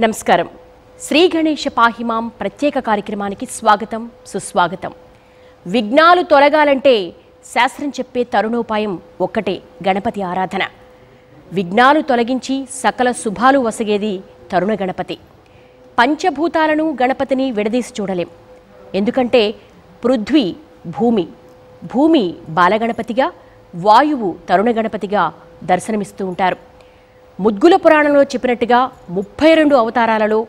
నమస్కారం. శ్రీ గణేశ పాహిమాం ప్రత్యేక కార్యక్రమానికి స్వాగతం, సుస్వాగతం. విఘ్నాలు తొలగాలంటే శాస్త్రం చెప్పే తరుణోపాయం ఒక్కటే, గణపతి ఆరాధన. విఘ్నాలు తొలగించి సకల శుభాలు వసగేది తరుణ గణపతి. పంచభూతాలను గణపతిని విడదీసి చూడలేం. ఎందుకంటే పృథ్వీ భూమి, భూమి బాలగణపతిగా, వాయువు తరుణ గణపతిగా దర్శనమిస్తూ ఉంటారు. ముద్గుల పురాణంలో చెప్పినట్టుగా 32 అవతారాలలో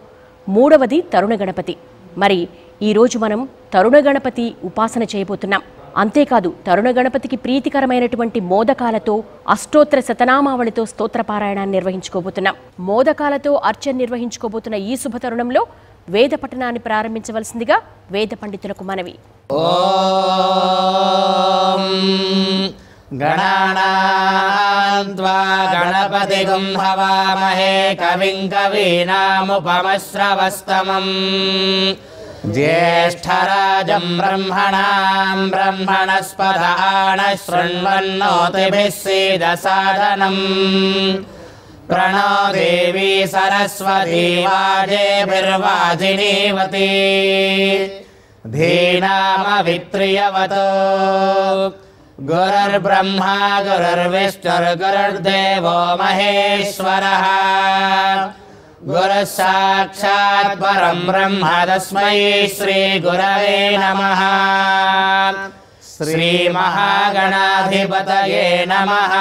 3వది తరుణ గణపతి. మరి ఈరోజు మనం తరుణ గణపతి ఉపాసన చేయబోతున్నాం. అంతేకాదు, తరుణ గణపతికి ప్రీతికరమైనటువంటి మోదకాలతో అష్టోత్తర శతనామావళితో స్తోత్రపారాయణాన్ని నిర్వహించుకోబోతున్నాం. మోదకాలతో అర్చన నిర్వహించుకోబోతున్న ఈ శుభ తరుణంలో వేద పఠనాన్ని ప్రారంభించవలసిందిగా వేద పండితులకు మనవి. గణానాన్త్వా గణపతిగుం హవామహే కవిం కవీనాముపమశ్రవస్తమం జ్యేష్ఠరాజం బ్రహ్మణాం బ్రహ్మణస్పదాన శృణ్వన్నోతిభిः सीदसादनं प्रणो देवी सरस्वती वाजेभिर्वाजिनीवती धीनामवित्रियवतो गुरुर्ब्रह्मा गुरुर्विष्णुर्गुरुर्देवो महेश्वरः गुरुः साक्षात् परं ब्रह्म तस्मै श्रीगुरवे नमः. श्रीमहागणाधिपतये नमः.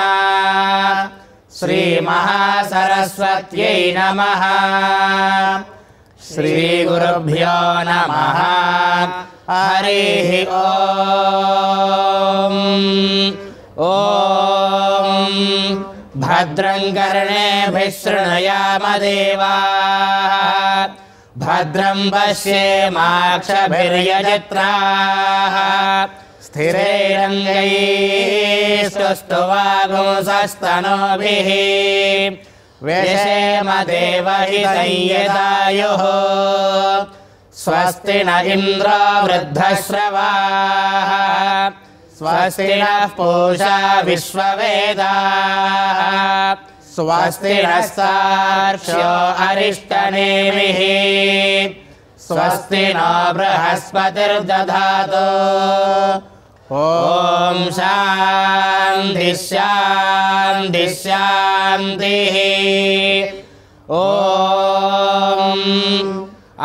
श्रीमहासरस्वत्यै नमः. श्रीगुरुभ्यो नमः. हरिः ॐ. भद्रं कर्णेभिः शृणुयाम देवाः, भद्रं पश्येमाक्षभिर्यजत्राः, स्थिरैरङ्गैस्तुष्टुवागुंसस्तनूभिः व्यशेम देवहितं यदायुः. स्वस्ति न इन्द्रो वृद्धश्रवाः, स्वस्ति नः पूषा विश्ववेदाः, स्वस्ति नस्तार्क्ष्यो अरिष्टनेमिः, स्वस्ति नो बृहस्पतिर्दधातु. ॐ शान्तिः शान्तिः शान्तिः. ॐ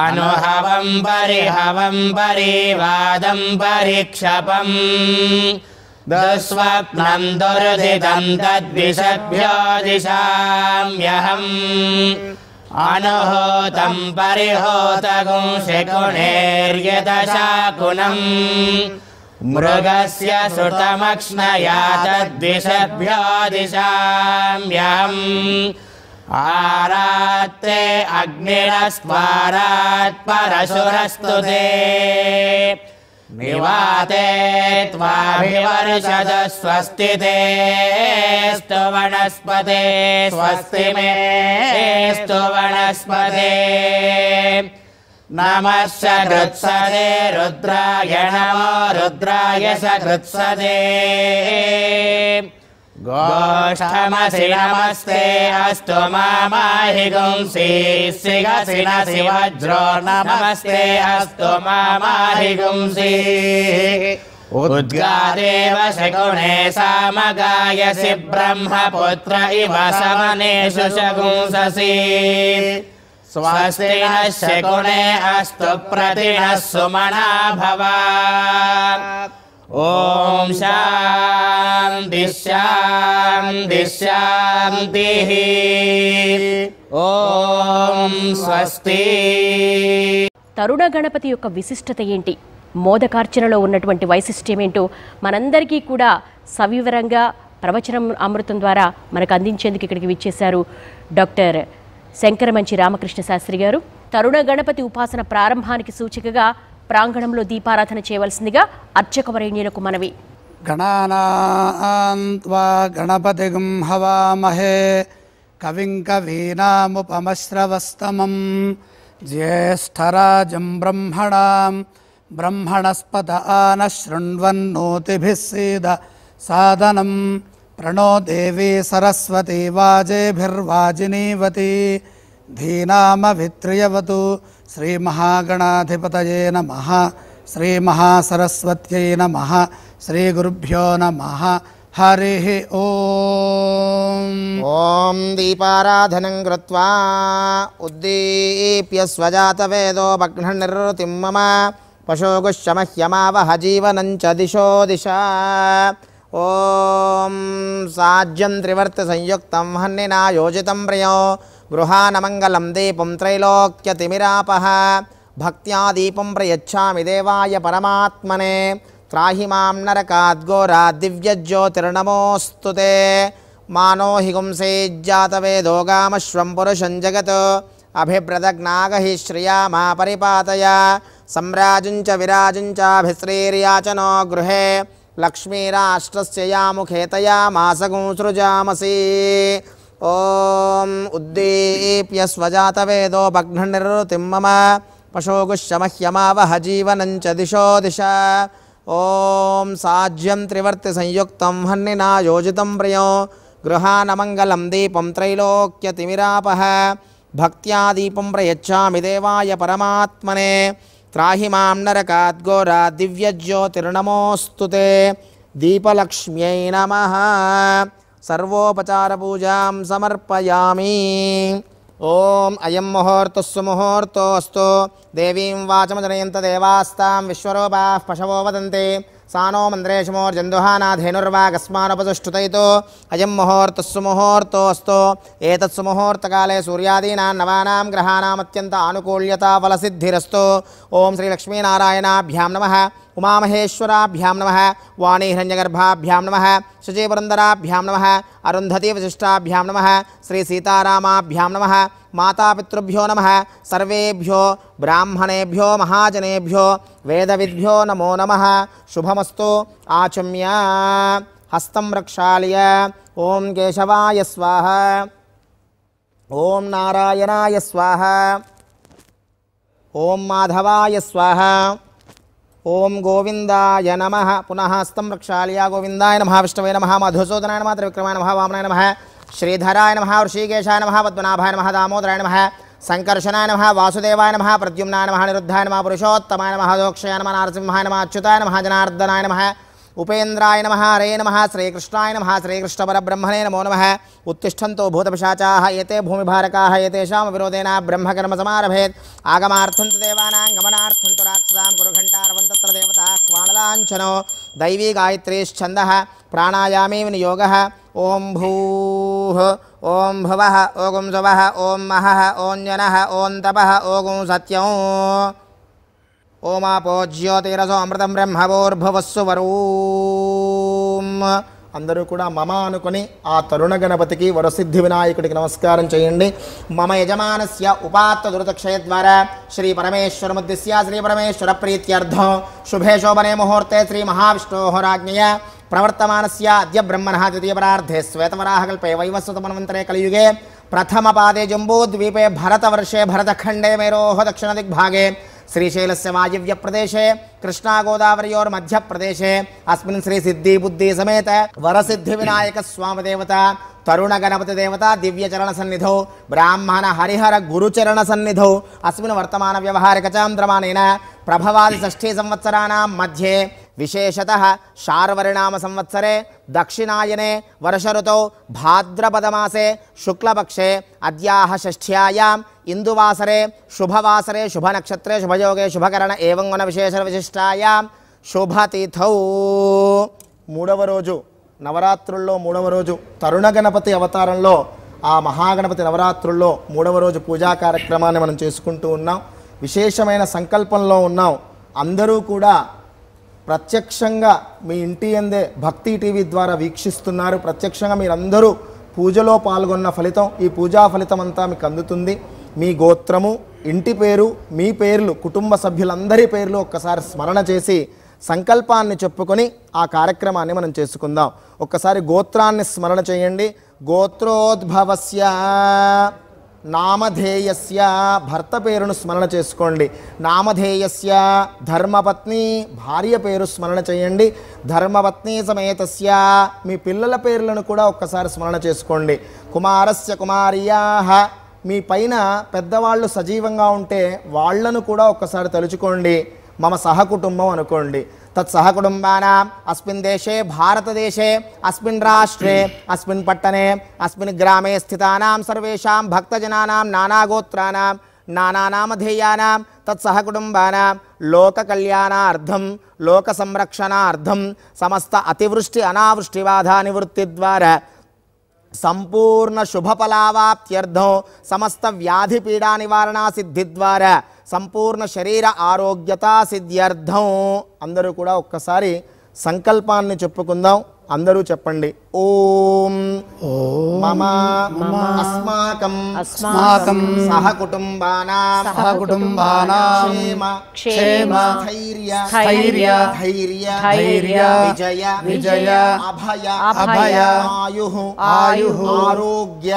अनुहवं परिहवं परिवादं परिक्षपं दुःस्वप्नं दुर्धितं तद्विषभ्यो दिशाम्यहम्. अनुहोतं परिहोतगुं शकुनेर्यतशाकुनम् मृगस्य सुतमक्ष्णया तद्विषभ्यो दिशाम्यहम्. आरात्ते अग्निरस्त्वारात् परशुरस्तु ते निवाते त्वाभिवर्षद. स्वस्ति तेऽस्तु वनस्पते स्वस्ति मेऽस्तु वनस्पते. नमः सकृत्सदे रुद्राय नमो रुद्राय सकृत्सदे. गोष्ठमसि नमस्ते अस्तु मामाहि गुंसि सिगसि नसि वज्रो नमस्ते अस्तु मामाहि गुंसि. उद्गादेव शकुने सामगायसि ब्रह्मपुत्र इव समनेषु शगुंससि. स्वस्ति नः शकुने अस्तु प्रतिनः सुमना भव. ओम शांति शांति शांतिः. ఓం స్వస్తి. తరుణ గణపతి యొక్క విశిష్టత ఏంటి, మోదకార్చనలో ఉన్నటువంటి వైశిష్ట్యం ఏంటో మనందరికీ కూడా సవివరంగా ప్రవచనం అమృతం ద్వారా మనకు అందించేందుకు ఇక్కడికి విచ్చేశారు డాక్టర్ శంకరమంచి రామకృష్ణ శాస్త్రి గారు. తరుణ గణపతి ఉపాసన ప్రారంభానికి సూచికగా ప్రాంగణంలో దీపారాధన చేయవలసిందిగా అర్చకవరేణ్యులకు మనవి. గణానాన్త్వా గణపతిగుం హవామహే కవిం కవీనాముపమశ్రవస్తమం జ్యేష్ఠరాజం బ్రహ్మణాం బ్రహ్మణస్పత ఆనః శృణ్వన్నోతిభిः सीदसादनं प्रणो देवी सरस्वती वाजेभिर्वाजिनीवती धीनामभित्र्यवतु श्रीमहागणाधिपतये नमः श्रीमहासरस्वत्यै नमः श्रीगुरुभ्यो नमः हरिः ॐ दीपाराधनं कृत्वा उद्दीप्य स्वजातवेदो भग्ननिर्वृतिं मम पशोगुश्चमह्यमावह जीवनं च दिशो दिशा ॐ साज्यं त्रिवर्तसंयुक्तं हन्निना योजितं प्रियो गृहानमङ्गलं दीपं त्रैलोक्यतिमिरापः भक्त्या दीपं प्रयच्छामि देवाय परमात्मने त्राहि मां नरकाद्घोरात् दिव्यज्योतिर्नमोऽस्तु ते मानो हि गुंसेज्जातवेदो गामश्वं पुरुषं जगत् अभिव्रतज्ञागहि श्रिया मा परिपातय सम्राजुं च विराजुं चाभिश्रीर्याचनो गृहे लक्ष्मीराष्ट्रस्य यामुखे तया मासगुं सृजामसि ॐ उद्दीप्य स्वजातवेदो भग्ननिर्वृतिं मम पशोगुश्चमह्यमावह जीवनं च दिशो दिशा ॐ साज्यं त्रिवर्तिसंयुक्तं हन्निना योजितं प्रियो गृहानमङ्गलं दीपं त्रैलोक्यतिमिरापः भक्त्या दीपं प्रयच्छामि देवाय परमात्मने त्राहि मां नरकाद्घोरात् दिव्यज्योतिर्नमोऽस्तु ते दीपलक्ष्म्यै नमः सर्वोपचारपूजां समर्पयामि ॐ अयं मुहूर्तः सुमुहूर्तोऽस्तु देवीं वाचमजनयन्त देवास्तां विश्वरूपाः पशवो वदन्ति सानो मन्द्रेशमोर्जन्दुहानाधेनुर्वागस्मानुपतिष्ठुतैतो अयं मुहूर्तः सुमुहूर्तोऽस्तु एतत् सुमुहूर्तकाले सूर्यादीनां नवानां ग्रहाणाम् अत्यन्त आनुकूल्यता फलसिद्धिरस्तु ॐ श्रीलक्ष्मीनारायणाभ्यां नमः उमामहेश्वराभ्यां नमः वाणीहिरण्यगर्भाभ्यां नमः शुचिपुरन्दराभ्यां नमः अरुन्धतीवशिष्टाभ्यां नमः श्रीसीतारामाभ्यां नमः मातापितृभ्यो नमः सर्वेभ्यो ब्राह्मणेभ्यो महाजनेभ्यो वेदविद्भ्यो नमो नमः शुभमस्तु आचम्य हस्तं प्रक्षाल्य ॐ केशवाय स्वाहा ॐ नारायणाय स्वाहा ॐ माधवाय स्वाहा ॐ गोविन्दाय नमः पुनः हस्तं प्रक्षाल्य गोविन्दाय नमः विष्णवे नमः मधुसूदनाय नमः त्रिविक्रमाय नमः वामनाय नमः श्रीधराय नमः ऋषिकेशाय नमः पद्मनाभाय नमः दामोदराय नमः संकर्षणाय नमः वासुदेवाय नमः प्रद्युम्नाय नमः अनिरुद्धाय नमः पुरुषोत्तमाय नमः दोक्षाय नमः नारसिंहाय नमः अच्युताय नमः जनार्दनाय नमः उपेन्द्राय नमः हरे नमः श्रीकृष्णाय नमः श्रीकृष्णपरब्रह्मणे नमो नमः उत्तिष्ठन्तो भूतपिशाचाः एते भूमिभारकाः एतेषां विरोधेन ब्रह्मकर्म समारभेत् आगमार्थं तु देवानां गमनार्थं तु राक्षसां कुरुघण्टारवं तत्र देवताः क्वाणलाञ्छनो दैवी गायत्रीश्छन्दः प्राणायामे विनियोगः ॐ भूः ॐ भुवः ॐ सुवः ॐ महः ॐ जनः ॐ तपः ॐ सत्यं ओमापो ज्योतिरसो अमृतं ब्रह्मवोर्भवस्సువరూం అందరూ కూడా మమ అనుకొని ఆ తరుణ గణపతికి వరసిద్ధి వినాయకుడికి నమస్కారం చేయండి. మమ యజమానస్య ఉపాత్త దురితక్షయ ద్వారా శ్రీ పరమేశ్వరముద్దిశ్య శ్రీ పరమేశ్వర ప్రీత్యర్థం శుభే శోభనే ముహూర్తే శ్రీ మహావిష్ణోః రాజ్ఞయ ప్రవర్తమానస్య అద్య బ్రహ్మణः ద్వితీయపరార్ధే శ్వేతవరాహకల్పే వైవస్వతమన్వంతరే కలియుగే ప్రథమపాదే జంబూద్వీపే భరతవర్షే భరతఖण्डे मेरोः दक्षिणदिग्भागे श्रीशैलस्य वायव्य प्रदेशे कृष्णा गोदावरयोर्मध्य प्रदेशे अस्मिन् श्री सिद्धि बुद्धि समेत वरसिद्धि विनायक स्वामी देवता तरुण गणपति देवता दिव्य चरण सन्निधौ ब्राह्मण हरिहर गुरुचरण सन्निधौ अस्मिन् वर्तमान व्यवहारिक चान्द्रमानेन प्रभवादि षष्ठी संवत्सराणां मध्ये विशेषतः शार्वर्णाम संवत्सरे दक्षिणायने वर्ष ऋतौ भाद्रपदमासे शुक्लपक्षे अद्याः षष्ठ्यायाम् इंदुवासरे शुभवासरे शुभनक्षत्रे शुभयोगे शुभकरण एवं गुण विशेष विशिष्टायां शुभतिथौ మూడవ రోజు నవరాత్రుల్లో మూడవ రోజు తరుణ గణపతి అవతారంలో ఆ మహాగణపతి నవరాత్రుల్లో మూడవ రోజు పూజా కార్యక్రమాన్ని మనం చేసుకుంటూ ఉన్నాం. విశేషమైన సంకల్పంలో ఉన్నాం. అందరూ కూడా ప్రత్యక్షంగా మీ ఇంటి అందే భక్తి టీవీ ద్వారా వీక్షిస్తున్నారు. ప్రత్యక్షంగా మీరందరూ పూజలో పాల్గొన్న ఫలితం ఈ పూజా ఫలితం అంతా మీకు అందుతుంది. మీ గోత్రము, ఇంటి పేరు, మీ పేర్లు, కుటుంబ సభ్యులందరి పేర్లు ఒక్కసారి స్మరణ చేసి సంకల్పాన్ని చెప్పుకొని ఆ కార్యక్రమాన్ని మనం చేసుకుందాం. ఒక్కసారి గోత్రాన్ని స్మరణ చేయండి. గోత్రోద్భవస్య నామధేయస్య భర్త పేరును స్మరణ చేసుకోండి. నామధేయస్య ధర్మపత్ని భార్య పేరు స్మరణ చేయండి. ధర్మపత్ని సమేతస్య మీ పిల్లల పేర్లను కూడా ఒక్కసారి స్మరణ చేసుకోండి. కుమారస్య కుమార్యాః మీ పైన పెద్దవాళ్ళు సజీవంగా ఉంటే వాళ్ళను కూడా ఒక్కసారి తలుచుకోండి. మమ సహకుటుంబం అనుకోండి. తత్ సహకుటుంబానాం అస్మిన్ దేశే భారతదేశే అస్మిన్ రాష్ట్రే అస్మిన్ పట్టణే అస్మిన్ గ్రామే స్థితానాం సర్వేషాం భక్తజనానాం నానాగోత్రానాం నానానామధేయానాం తత్సహకుటుంబానాం లోకకళ్యాణార్థం లోకసంరక్షణార్థం సమస్త అతివృష్టి అనావృష్టిబాధా నివృత్తి ద్వారా సంపూర్ణ శుభఫలావాప్త్యర్థం సమస్త వ్యాధి పీడా నివారణా సిద్ధి ద్వారా సంపూర్ణ శరీర ఆరోగ్యతా సిద్ధ్యర్థం అందరూ కూడా ఒక్కసారి సంకల్పాన్ని చెప్పుకుందాం. అందరూ చెప్పండి. ఓం మమ అస్మాకం సహకుటుంబానాం క్షేమ స్థైర్య విజయ అభయ ఆరోగ్య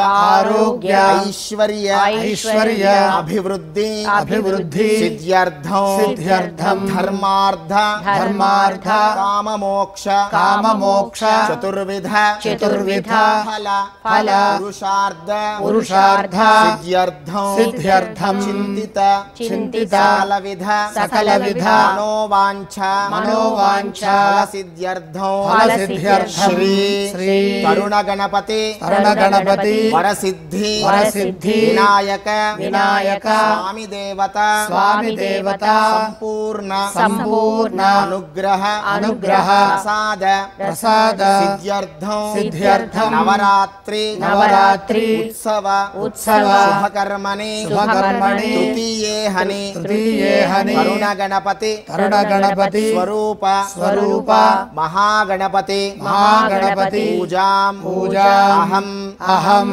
ఐశ్వర్య అభివృద్ధి సిద్ధ్యర్థం ధర్మార్థ కామమోక్ష చతుర్విధ ఫల పురుషార్థ సిద్ధ్యర్థం చింతిత సకల విధ మనోవాంఛ సిద్ధ్యర్థం శ్రీ తరుణ గణపతి వరసిద్ధి వినాయక స్వామి దేవత సంపూర్ణ అనుగ్రహ ప్రసాద సిద్ధ్యర్థం నవరాత్రి ఉత్సవ శుభకర్మణి తృతీయేహని తరుణ గణపతి స్వరూప మహాగణపతి పూజాం అహం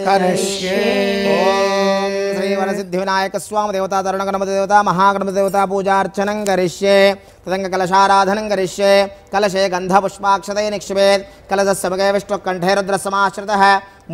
కరిష్యే. ఓం శ్రీ వరసిద్ధి వినాయక స్వామి దేవతా తరుణ గణపతి దేవత మహాగణపతి దేవతా పూజార్చనం కరిష్యే. తదంగ కలశారాధనం కరిష్యే. కలశే గంధ పుష్పాక్షతై నిక్షిపేత్. కలశస్య ముఖే విష్ణుః కంఠే రుద్రస్సమాశ్రితః.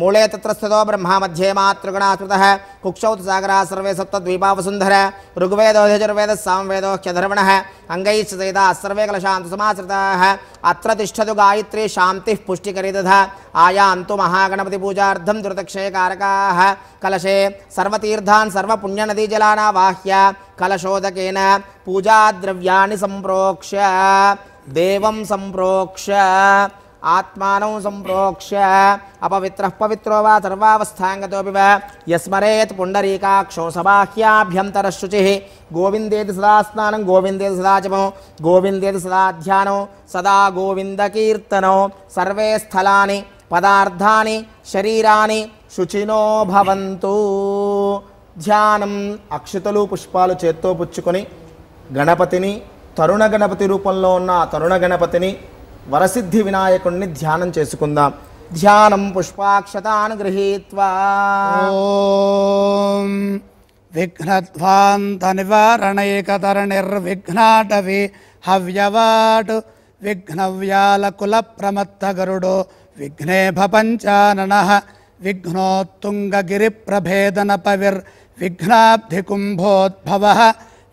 మూలే తత్ర స్థితో బ్రహ్మ మధ్యే మాతృగణాశ్రితః. కుక్షౌ సాగరా సర్వే సప్తద్వీపా వసుంధర. ఋగ్వేదో యజుర్వేదः సామవేదో హ్యధర్వణः. అంగైశ్చ సహితాः సర్వే కలశాంతు సమాశ్రితాः. అత్ర తిష్టతు గాయత్రీ శాంతిః పుష్టికరీ తథా. ఆయాంతు మహాగణపతి పూజార్థం దురితక్షయకారకాः. కలశే సర్వతీర్థాన్ సర్వపుణ్యనదీజలానావాహ్య కలశోదకేన పూజాద్రవ్యాన్ని సంప్రోక్ష్య దేవం సంప్రోక్ష్య ఆత్మానం సంప్రోక్ష్య అపవిత్రః పవిత్రో వా సర్వావస్థాంగతోపి వా యస్మరేత్ పుండరీకాక్షో సబాహ్యాభ్యంతర శుచిః. గోవిందేతి సదా స్నానం గోవిందేతి సదా జపం గోవిందేతి సదా ధ్యానం సదా గోవిందకీర్తనం. సర్వే స్థలాని పదార్థాని శరీరాని శుచినో భవంతు. ధ్యానం అక్షతలు పుష్పాలు చేత్తో పుచ్చుకొని గణపతిని తరుణ గణపతి రూపంలో ఉన్న తరుణ గణపతిని వరసిద్ధి వినాయకుడిని ధ్యానం చేసుకుందాం. ధ్యానం పుష్పాక్షతాన్ గృహీత్వా. ఓం విఘ్నధ్వాంత నివారణైకతరణిర్విఘ్నాటవి హవ్యవాటు విఘ్నవ్యాలకుల ప్రమత్త గరుడో విఘ్నేభ పంచాననః. విఘ్నోత్తుంగగిరిప్రభేదన పవిర్ విఘ్నాబ్ధికుంభోద్భవః.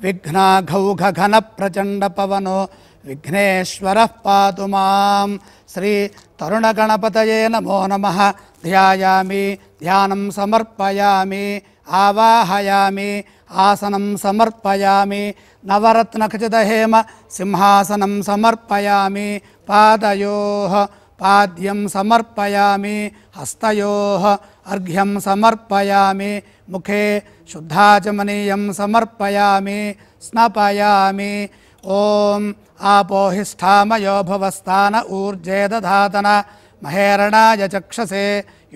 విఘ్నాఘౌఘఘన ప్రచండ పవనో విఘ్నేశ్వరః పాతు మాం. శ్రీ తరుణ గణపతయే నమో నమః. ధ్యాయామి ధ్యానం సమర్పయామి ఆవాహయామి ఆసనం సమర్పయామి. నవరత్నఖచితహేమ సింహాసనం సమర్పయామి. పాదయోః పాద్యం సమర్పయామి. హస్తయోః అర్ఘ్యం సమర్పయామి. ముఖే శుద్ధాచమనీయం సమర్పయామి. స్నపయామి. ఓం ఆపోహిష్ఠామయో భవస్థాన ఊర్జే దధాతన మహేరణాయ చక్షసే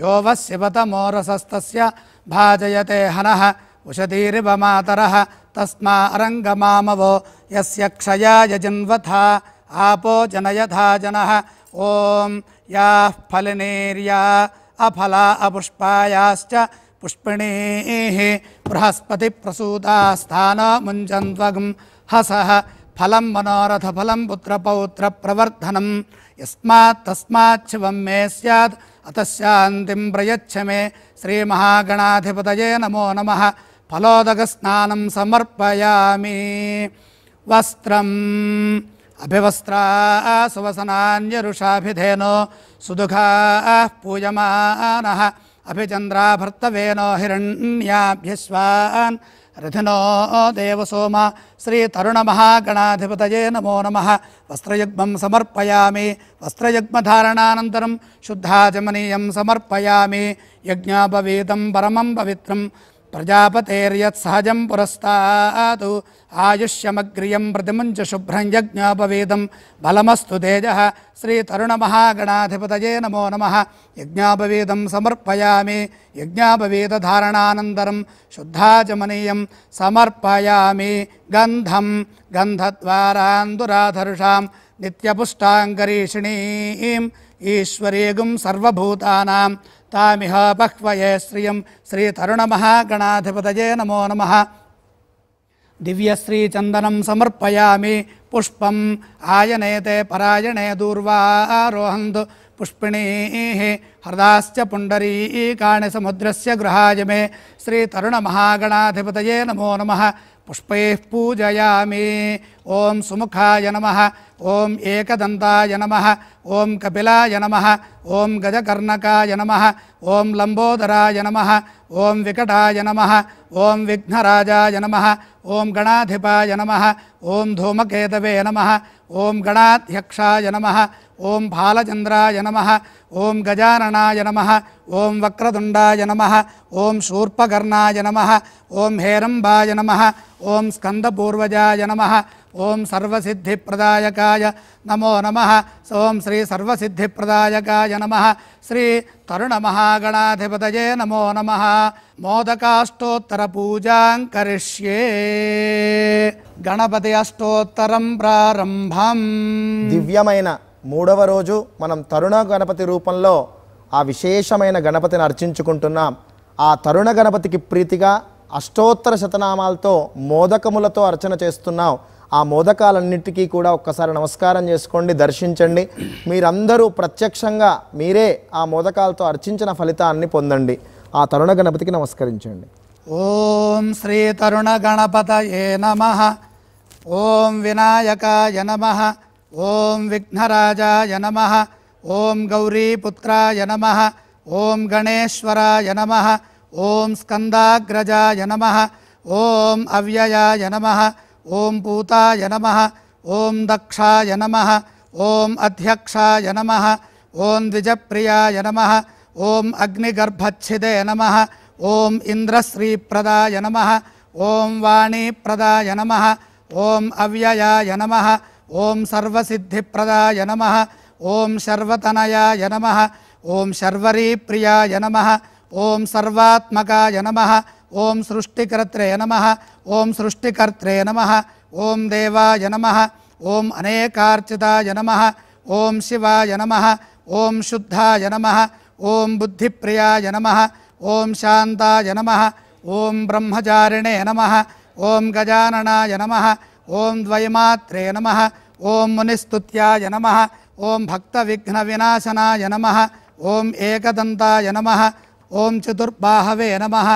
యో వస్యవతమోరసస్తస్య భాజయతే హనః ఉషతీరివ మాతరః తస్మా అరంగమామవో యస్య క్షయాయ జన్వథా ఆపో జనయథా జనః. ఓం యాః ఫలినీర్యా అఫలా అపుష్పాయాశ్చ పుష్పిణీః బృహస్పతి ప్రసూతాస్థానో ముంజన్త్వగం హసః. ఫలం మనోరథ ఫలం పుత్రపౌత్ర ప్రవర్ధనం. యస్మాత్ తస్మాత్ శివం మే స్యాత్ అతః శాంతిం ప్రయచ్చ మే. శ్రీమహాగణాధిపతయే నమో నమః. ఫలోదక స్నానం సమర్పయామి. వస్త్రం అభివస్త్రా సువసనాన్యరుషాభిధేనో సుదుఘా పూయమానః. अभिचन्द्राभर्तवेनो हिरण्याभ्यस्वान् रथिनो देवसोम श्रीतरुणमहागणाधिपतये नमो नमः। वस्त्रयुग्मं समर्पयामि। वस्त्रयुग्मधारणानन्तरं शुद्धाचमनीयं समर्पयामि। यज्ञोपवीतं परमं पवित्रं प्रजापतेर्यत्सहजं पुरस्तात् आयुष्यमग्रियं प्रतिमुञ्च शुभ्रं यज्ञोपवीतं बलमस्तु तेजः। श्रीतरुणमहागणाधिपतये नमो नमः। यज्ञोपवीतं समर्पयामि। यज्ञोपवीतधारणानन्तरं शुद्धाचमनीयं समर्पयामि। गन्धं गन्धद्वारान्दुराधर्षां नित्यपुष्टाङ्गरीषिणीं ईश्वरीगुं सर्वभूतानां तामिह बह्वये श्रियं श्रीतरुणमहागणाधिपतये नमो नमः। दिव्यश्रीचन्दनं समर्पयामि। पुष्पम् आयनेते परायणे दूर्वारोहन्तु पुष्पिणीः हृदाश्च पुण्डरीकाणि समुद्रस्य गृहाय मे श्रीतरुणमहागणाधिपतये नमो नमः। पुष्पैः पूजयामि। ओं सुमुखाय नमः। ओं एकदन्ताय नमः। ओं कपिलाय नमः। ओं गजकर्णकाय नमः। ओं लम्बोदराय नमः। ओं विकटाय नमः। ओं विघ्नराजाय नमः। ओं गणाधिपाय नमः। ओं धूमकेतवे नमः। ओं गणाध्यक्षाय नमः। ओं भालचन्द्राय नमः। ओं गजाननाय नमः। ओं वक्रतुण्डाय नमः। ओं शूर्पकर्णाय नमः। ओं हेरम्बाय नमः। ओं स्कन्दपूर्वजाय नमः। ओं सर्वसिद्धिप्रदायकाय नमो नमः। ओं श्री सर्वसिद्धिप्रदायकाय नमः। श्री तरुणमहागणाधिपतये नमो नमः। मोदकाष्टोत्तरपूजां करिष्ये। गणपति अष्टोत्तरं प्रारम्भम्। దివ్యమైన మూడవ రోజు మనం తరుణ గణపతి రూపంలో ఆ విశేషమైన గణపతిని అర్చించుకుంటున్నాం. ఆ తరుణ గణపతికి ప్రీతిగా అష్టోత్తర శతనామాలతో మోదకములతో అర్చన చేస్తున్నాం. ఆ మోదకాలన్నిటికీ కూడా ఒక్కసారి నమస్కారం చేసుకోండి, దర్శించండి. మీరందరూ ప్రత్యక్షంగా మీరే ఆ మోదకాలతో అర్చించిన ఫలితాన్ని పొందండి. ఆ తరుణ గణపతికి నమస్కరించండి. ఓం శ్రీ తరుణ గణపతయే నమః. ఓం వినాయకాయ నమః. ఓం విఘ్నరాజాయ నమః. ఓం గౌరీపుత్రాయ నమః. ఓం గణేశ్వరాయ నమః. ఓం స్కందాగ్రజాయ నమః. ఓం అవ్యయాయ నమః. ఓం పూతాయ నమః. ఓం దక్షాయ నమః. ఓం అధ్యక్షాయ నమః. ఓం ద్విజప్రియాయ నమః. ఓం అగ్నిగర్భచ్ఛిదే నమః. ఓం ఇంద్రశ్రీప్రదాయ నమః. ఓం వాణీప్రదాయ నమః. ఓం అవ్యయాయ నమః. ఓం సర్వసిద్ధిప్రదాయ నమః. ఓం శర్వతనయాయ నమః. ఓం శర్వరీప్రియాయ నమః. ఓం సర్వాత్మకాయ నమః. ఓం సృష్టికర్త్రే నమః. ఓం సృష్టికర్త్రే నమః. ఓం దేవాయ నమః. ఓం అనేకార్చితాయ నమః. ఓం శివాయ నమః. ఓం శుద్ధాయ నమః. ఓం బుద్ధిప్రియాయ నమః. ఓం శాంతాయ నమః. ఓం బ్రహ్మచారిణే నమః. ఓం గజాననాయ నమః. ఓం ద్వైమాత్రే నమః. ఓం మునిస్తుత్యాయ నమః. ఓం భక్తవిఘ్నవినాశనాయ నమః. ఓం ఏకదంతాయ నమః. ఓం చతుర్బాహవే నమః.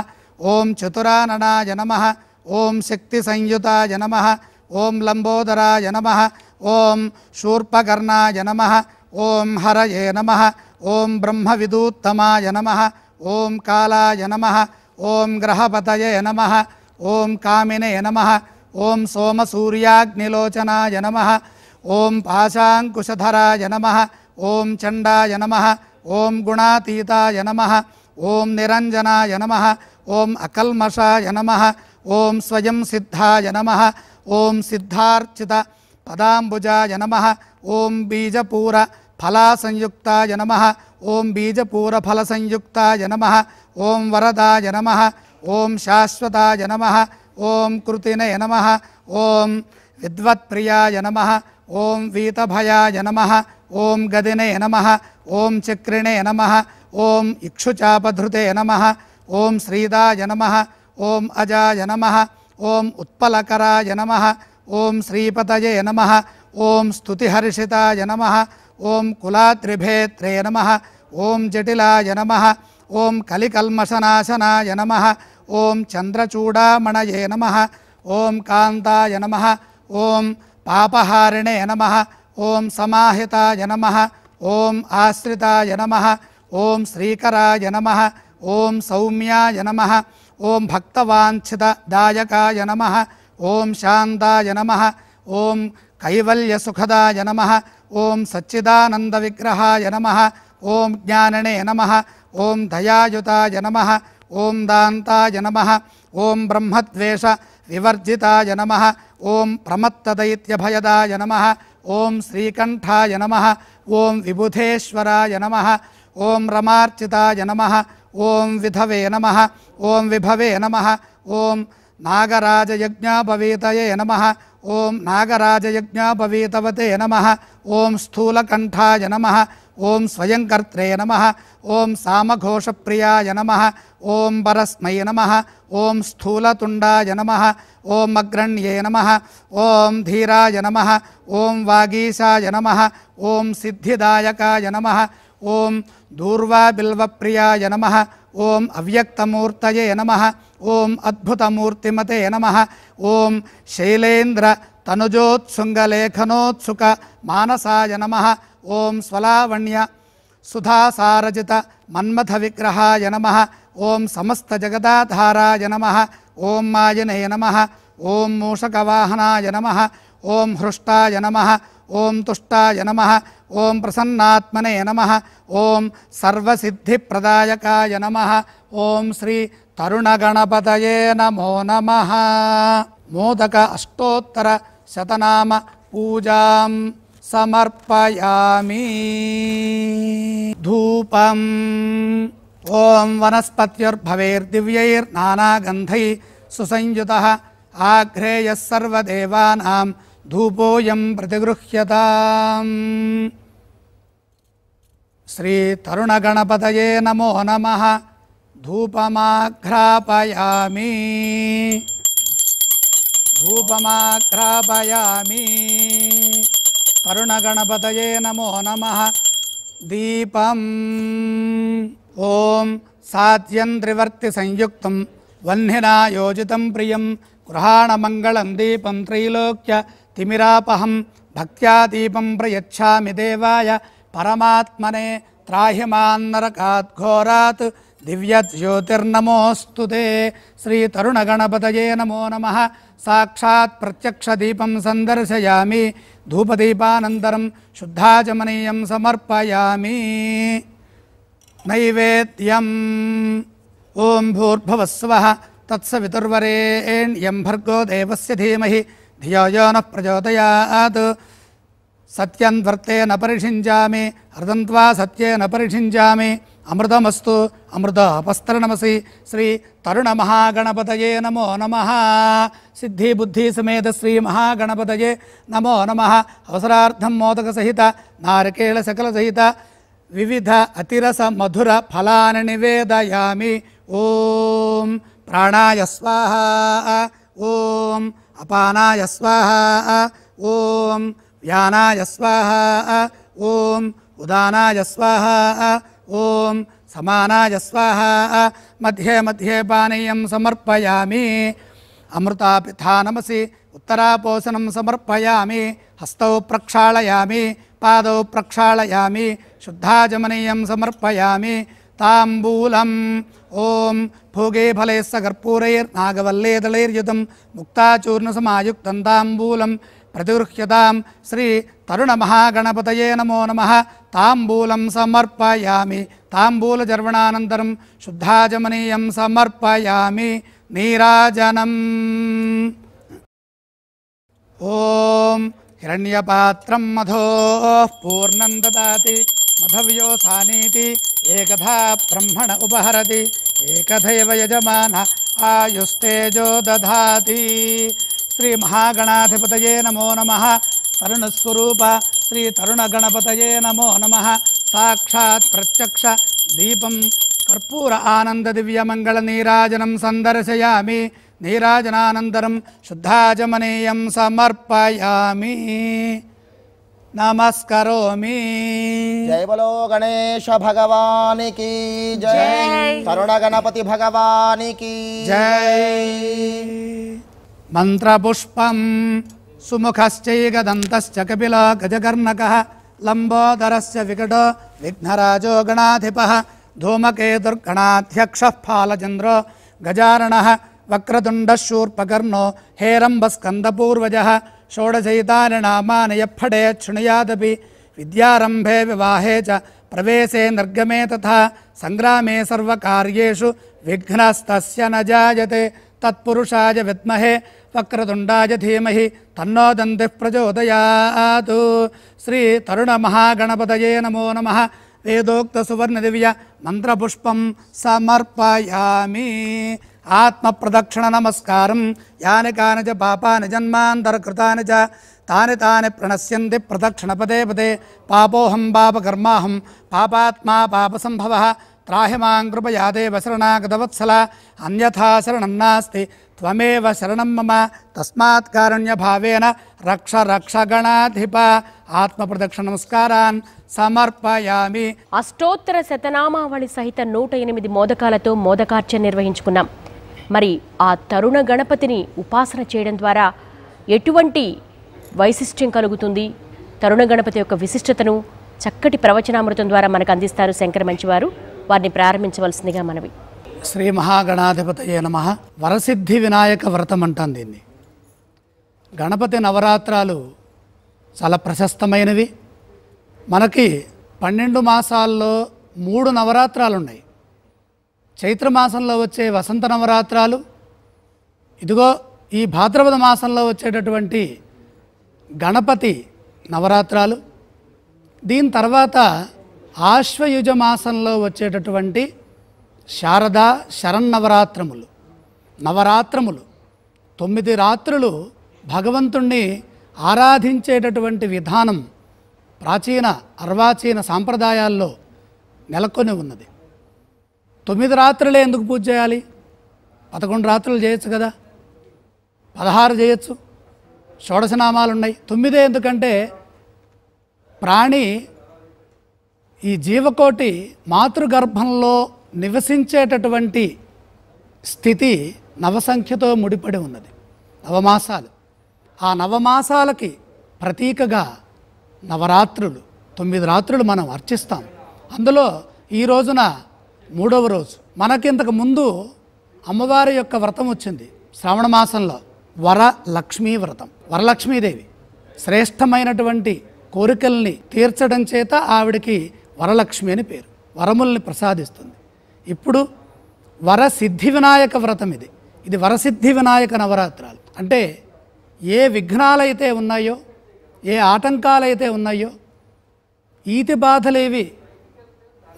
ఓం చతురాననాయ నమః. ఓం శక్తిసంయుతాయ నమః. ఓం లంబోదరాయ నమః. ఓం శూర్పకర్ణాయ నమః. ఓం హరయే నమః. ఓం బ్రహ్మవిదూత్తమాయ నమః. ఓం కాలాయ నమః. ఓం గ్రహపతయే నమః. ఓం కామినే నమః. ఓం సోమసూర్యాగ్నిలోచనాయ నమః. ఓం పాశాంకుశధరాయ నమః. ఓం చండాయ నమః. ఓం గుణాతీతాయ నమః. ఓం నిరంజనాయ నమః. ఓం అకల్మషాయ నమః. ఓం స్వయం సిద్ధాయ నమః. ఓం సిద్ధార్చిత పదాంబుజాయ నమః. ఓం బీజపూర ఫలాసంయుక్తాయ నమః. ఓం బీజపూర ఫలసంయుక్తాయ నమః. ఓం వరదాయ నమః. ఓం శాశ్వతాయ నమః. ఓం కృతినే నమః. ఓం విద్వత్ప్రియాయ నమః. ఓం వీతభయాయ నమః. ఓం గదినే నమః. ఓం చక్రిణే నమః. ఓం ఇక్షుచాపధృతే నమః. ఓం శ్రీదాయ నమః. ఓం అజాయ నమః. ఓం ఉత్పలకరాయ నమః. ఓం శ్రీపతయే నమః. ఓం స్తుతిహర్షితాయ నమః. ఓం కులాత్రిభేత్రే నమః. ఓం జటిలాయ నమః. ఓం కలికల్మషనాశనాయ నమః. ఓం చంద్రచూడామణయే నమః. ఓం కాంతాయ నమః. ఓం పాపహారిణే నమః. ఓం సమాహితాయ నమః. ఓం ఆశ్రితాయ నమః. ఓం శ్రీకరాయ నమః. ఓం సౌమ్యాయ నమః ఓం భక్తవాంఛితదాయకాయ నమః ఓం శాంతాయ నమః ఓం కైవల్యసుఖదాయ నమః ఓం సచ్చిదానందవిగ్రహాయ నమః ఓం జ్ఞాననే నమః ఓం దయాయుతాయ నమః ఓం దాంతాయ నమః ఓం బ్రహ్మద్వేష వివర్జితాయ నమః ఓం ప్రమత్తదైత్యభయదాయ నమః ఓం శ్రీకంఠాయ నమః ఓం విబుధేశ్వరాయ నమః ఓం రమార్చితాయ నమః ఓం విధవే నమః ఓం విభవే నమః ఓం నాగరాజయజ్ఞాపవీతయే నమః ఓం నాగరాజయజ్ఞాపవీతవతే నమః ఓం స్థూలకంఠాయ నమః ఓం స్వయంకర్త్రే నమః ఓం సామఘోషప్రియాయ నమః ఓం పరస్మై నమః ఓం స్థూలతుండాయ నమః ఓం అగ్రణ్యే నమః ఓం ధీరాయ నమః ఓం వాగీశాయ నమః ఓం సిద్ధిదాయకాయ నమః ఓం దూర్వాబిల్వప్రియాయ నమః ఓం అవ్యక్తమూర్తయే నమః ఓం అద్భుతమూర్తిమతే నమః ఓం శైలేంద్ర తనుజోత్సుంగలేఖనోత్సుక మానసాయ నమః ఓం స్వలావణ్య సుధాసారజిత మన్మథ విగ్రహాయ నమః ఓం సమస్త జగదాధారాయ నమః ఓం మాయనే నమః ఓం మూషకవాహనాయ నమః ఓం హృష్టాయ నమః ఓం తుష్టాయ నమః ఓం ప్రసన్నాత్మనే నమః ఓం సర్వసిద్ధిప్రదాయకాయ నమః ఓం శ్రీ తరుణగణపతయే నమో నమః. మోదక అష్టోత్తర శతనామ పూజాం సమర్పయామి. ధూపం ఓం వనస్పత్యుర్భవేర్దివ్యైర్నానాగంధై సుసంయుతః ఆఘ్రేయः సర్వదేవానాం ధూపోయం ప్రతిగృహ్యతాం. శ్రీ తరుణగణపతయే నమో నమః. ధూపమాఘ్రాపయామి. ధూపమాఘ్రాపయామి. తరుణగణపతయే నమో నమః. దీపం ఓం సాధ్యం త్రివర్తి సంయుక్తం వహ్నినా యోజితం ప్రియం గృహాణమంగళం దీపం త్రైలోక్య తిమిరాపహం భక్త్యా దీపం ప్రయచ్ఛామి దేవాయ పరమాత్మనే త్రాహిమాన్నరకాత్ ఘోరాత్ దివ్యజ్యోతిర్నమోస్తుతే. శ్రీ తరుణగణపతయే నమో నమః. సాక్షాత్ ప్రత్యక్ష దీపం సందర్శయామి. ధూపదీపానంతరం శుద్ధాచమనీయం సమర్పయామి. నైవేద్యం ఓం భూర్భువస్వః తత్సవితుర్వరేణ్యం భర్గో దేవస్య ధీమహి ధియో యో నః ప్రచోదయాత్. సత్యం వర్తేన పరిషించామి అర్ధంత్వా సత్యేన పరిషించామి. అమృతమస్తు అమృతోపస్తరణమసి. శ్రీ తరుణ మహాగణపతయే నమో నమః. సిద్ధి బుద్ధి సమేత శ్రీ మహాగణపతయే నమో నమః. అవసరార్థం మోదక సహిత నారికేళ సకల సహిత వివిధ అతిరస మధుర ఫలాని నివేదయామి. ఓం ప్రాణాయ స్వాహ. ఓం అపానాయ స్వాహ. ఓం వ్యానాయ స్వాహ. ఓం ఉదానాయ స్వాహ. ఓం సమానాయ స్వాహ. మధ్యే మధ్యే పానీయం సమర్పయామి. అమృతాపిథానమసి ఉత్తరాపోసనం సమర్పయామి. హస్తౌ ప్రక్షాళయామి. పాదౌ ప్రక్షాళయామి. శుద్ధాచమనీయం సమర్పయామి. తాంబూలం ఓం భోగే ఫలైస్స కర్పూరైర్నాగవల్లేదళైర్యుతం ముక్తాచూర్ణసమాయుక్తం తాంబూలం ప్రతిగృహ్యతాం. శ్రీ తరుణ మహాగణపతయే నమో నమః. తాంబూలం సమర్పయామి. తాంబూలచర్వణానంతరం శుద్ధాచమనీయం సమర్పయామి. నీరాజనం ఓం హిరణ్యపాత్రం మధోః పూర్ణం దదాతి మధవ్యోసానీతి ఏకథా బ్రహ్మణ ఉపహరతి ఏకథైవ యజమాన ఆయుస్తేజో దధాతి. శ్రీ మహాగణాధిపతయే నమో నమః. తరుణస్వరూప శ్రీ తరుణగణపతయే నమో నమః. సాక్షాత్ ప్రత్యక్ష దీపం కర్పూర ఆనంద దివ్యమంగళ నీరాజనం సందర్శయామి. నీరాజనానంతరం శుద్ధాచమనీయం సమర్పయామి. నమస్కరోమి. జై బలో గణేశ భగవానికి జై. తరుణ గణపతి భగవానికి జై. మంత్రపుష్పం సుముఖశ్చైకదంతశ్చ కపిలో గజకర్ణకః లంబోదరస్య వికటో విఘ్నరాజో గణాధిపః धूमकेतुर्गणाध्यक्षः फालचन्द्रो गजाननः वक्रतुण्डः शूर्पकर्णो हेरम्बस्कन्दपूर्वजः षोडशैतानि नामानि यः पठेत् शृणुयादपि विद्यारम्भे विवाहे च प्रवेशे निर्गमे तथा सङ्ग्रामे सर्वकार्येषु विघ्नस्तस्य न जायते तत्पुरुषाय विद्महे वक्रतुण्डाय धीमहि तन्नो दन्तिः प्रचोदयात्। श्री तरुणमहागणपतये नमो नमः। वेदोक्तसुवर्णदिव्य मन्त्रपुष्पं समर्पयामि। आत्मप्रदक्षिणनमस्कारं यानि कानि च पापानि जन्मान्तरकृतानि च तानि तानि प्रणश्यन्ति प्रदक्षिणपदे पदे। पापोऽहं पापकर्माहं पापात्मा पापसम्भवः त्राहि मां कृपया देव शरणागतवत्सला अन्यथा शरणं नास्ति त्वमेव शरणं मम तस्मात् कारुण्यभावेन रक्ष रक्ष गणाधिप। ఆత్మప్రదక్షిణ నమస్కారాన్ సమర్పయామి. అష్టోత్తర శతనామావళి సహిత 108 మోదకాలతో మోదకార్చన నిర్వహించుకున్నాం. మరి ఆ తరుణ గణపతిని ఉపాసన చేయడం ద్వారా ఎటువంటి వైశిష్ట్యం కలుగుతుంది, తరుణ గణపతి యొక్క విశిష్టతను చక్కటి ప్రవచనామృతం ద్వారా మనకు అందిస్తారు శంకర మంచివారు. వారిని ప్రారంభించవలసిందిగా మనవి. శ్రీ మహాగణాధిపతయే నమః. వరసిద్ధి వినాయక వ్రతం అంటాం దీన్ని. గణపతి నవరాత్రాలు చాలా ప్రశస్తమైనవి. మనకి 12 మాసాల్లో 3 నవరాత్రాలు ఉన్నాయి. చైత్రమాసంలో వచ్చే వసంత నవరాత్రాలు, ఇదిగో ఈ భాద్రపద మాసంలో వచ్చేటటువంటి గణపతి నవరాత్రాలు, దీని తర్వాత ఆశ్వయుజ మాసంలో వచ్చేటటువంటి శారదా శరన్నవరాత్రములు. నవరాత్రములు 9 రాత్రులు భగవంతుణ్ణి ఆరాధించేటటువంటి విధానం ప్రాచీన అర్వాచీన సాంప్రదాయాల్లో నెలకొని ఉన్నది. 9 రాత్రులే ఎందుకు పూజ చేయాలి? 11 రాత్రులు చేయొచ్చు కదా, 16 చేయొచ్చు. షోడశనామాలు ఉన్నాయి. 9 ఎందుకంటే ప్రాణి ఈ జీవకోటి మాతృగర్భంలో నివసించేటటువంటి స్థితి నవసంఖ్యతో ముడిపడి ఉన్నది. నవమాసాలు. ఆ నవమాసాలకి ప్రతీకగా నవరాత్రులు 9 రాత్రులు మనం అర్చిస్తాం. అందులో ఈ రోజున 3వ రోజు. మనకింతకు ముందు అమ్మవారి యొక్క వ్రతం వచ్చింది శ్రావణ మాసంలో, వరలక్ష్మీ వ్రతం. వరలక్ష్మీదేవి శ్రేష్టమైనటువంటి కోరికల్ని తీర్చడం చేత ఆవిడికి వరలక్ష్మి అని పేరు. వరముల్ని ప్రసాదిస్తుంది. ఇప్పుడు వరసిద్ధి వినాయక వ్రతం ఇది. ఇది వరసిద్ధి వినాయక నవరాత్రాలు. అంటే ఏ విఘ్నాలైతే ఉన్నాయో, ఏ ఆటంకాలైతే ఉన్నాయో, ఈతి బాధలేవి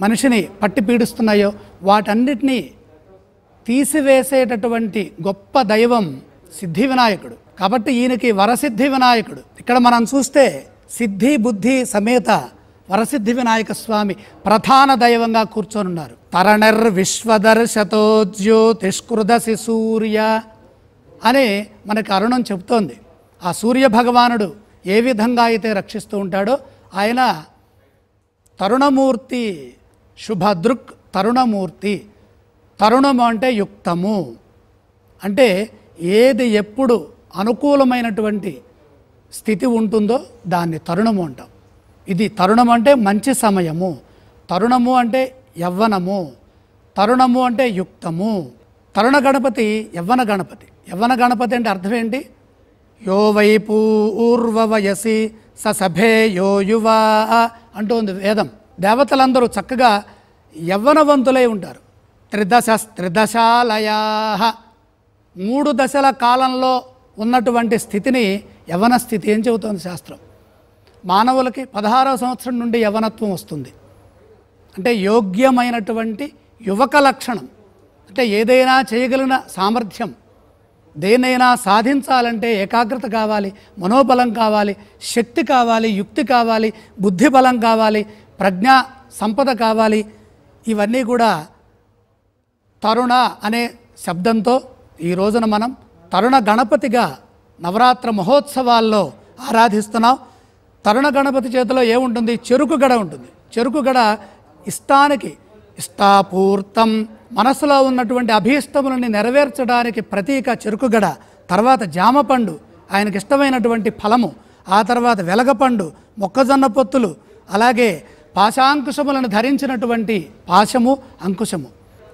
మనిషిని పట్టి పీడిస్తున్నాయో వాటన్నిటినీ తీసివేసేటటువంటి గొప్ప దైవం సిద్ధి వినాయకుడు. కాబట్టి ఈయనకి వరసిద్ధి వినాయకుడు. ఇక్కడ మనం చూస్తే సిద్ధి బుద్ధి సమేత వరసిద్ధి వినాయక స్వామి ప్రధాన దైవంగా కూర్చొనున్నారు. తరణర్ విశ్వదర్శతోజ్యోతిష్కృదసి సూర్య అని మనకు అరుణం చెబుతోంది. ఆ సూర్య భగవానుడు ఏ విధంగా అయితే రక్షిస్తూ ఉంటాడో ఆయన తరుణమూర్తి, శుభదృక్ తరుణమూర్తి. తరుణము అంటే యుక్తము, అంటే ఏది ఎప్పుడు అనుకూలమైనటువంటి స్థితి ఉంటుందో దాన్ని తరుణము అంటాం. ఇది తరుణం అంటే మంచి సమయము, తరుణము అంటే యవ్వనము, తరుణము అంటే యుక్తము. తరుణ గణపతి యవ్వన గణపతి. యవ్వన గణపతి అంటే అర్థం ఏంటి? యో వైపు ఊర్వవయసి సభే యో యువా అంటుంది వేదం. దేవతలందరూ చక్కగా యవ్వనవంతులై ఉంటారు. త్రిదశాలయా 3 దశల కాలంలో ఉన్నటువంటి స్థితిని యవ్వన స్థితి అని చెబుతోంది శాస్త్రం. మానవులకి 16వ సంవత్సరం నుండి యవ్వనత్వం వస్తుంది. అంటే యోగ్యమైనటువంటి యువక లక్షణం. అంటే ఏదైనా చేయగలిగిన సామర్థ్యం, దేనైనా సాధించాలంటే ఏకాగ్రత కావాలి, మనోబలం కావాలి, శక్తి కావాలి, యుక్తి కావాలి, బుద్ధి బలం కావాలి, ప్రజ్ఞా సంపద కావాలి. ఇవన్నీ కూడా తరుణ అనే శబ్దంతో ఈ రోజున మనం తరుణ గణపతిగా నవరాత్ర మహోత్సవాల్లో ఆరాధిస్తున్నాం. తరుణ గణపతి చేతిలో ఏముంటుంది? చెరుకు గడ ఉంటుంది. చెరుకు గడ ఇష్టానికి, ఇష్టాపూర్తం, మనసులో ఉన్నటువంటి అభీష్టములని నెరవేర్చడానికి ప్రతీక చెరుకుగడ. తర్వాత జామపండు, ఆయనకి ఇష్టమైనటువంటి ఫలము. ఆ తర్వాత వెలగపండు, మొక్కజొన్న పొత్తులు, అలాగే పాశాంకుశములను ధరించినటువంటి పాశము అంకుశము.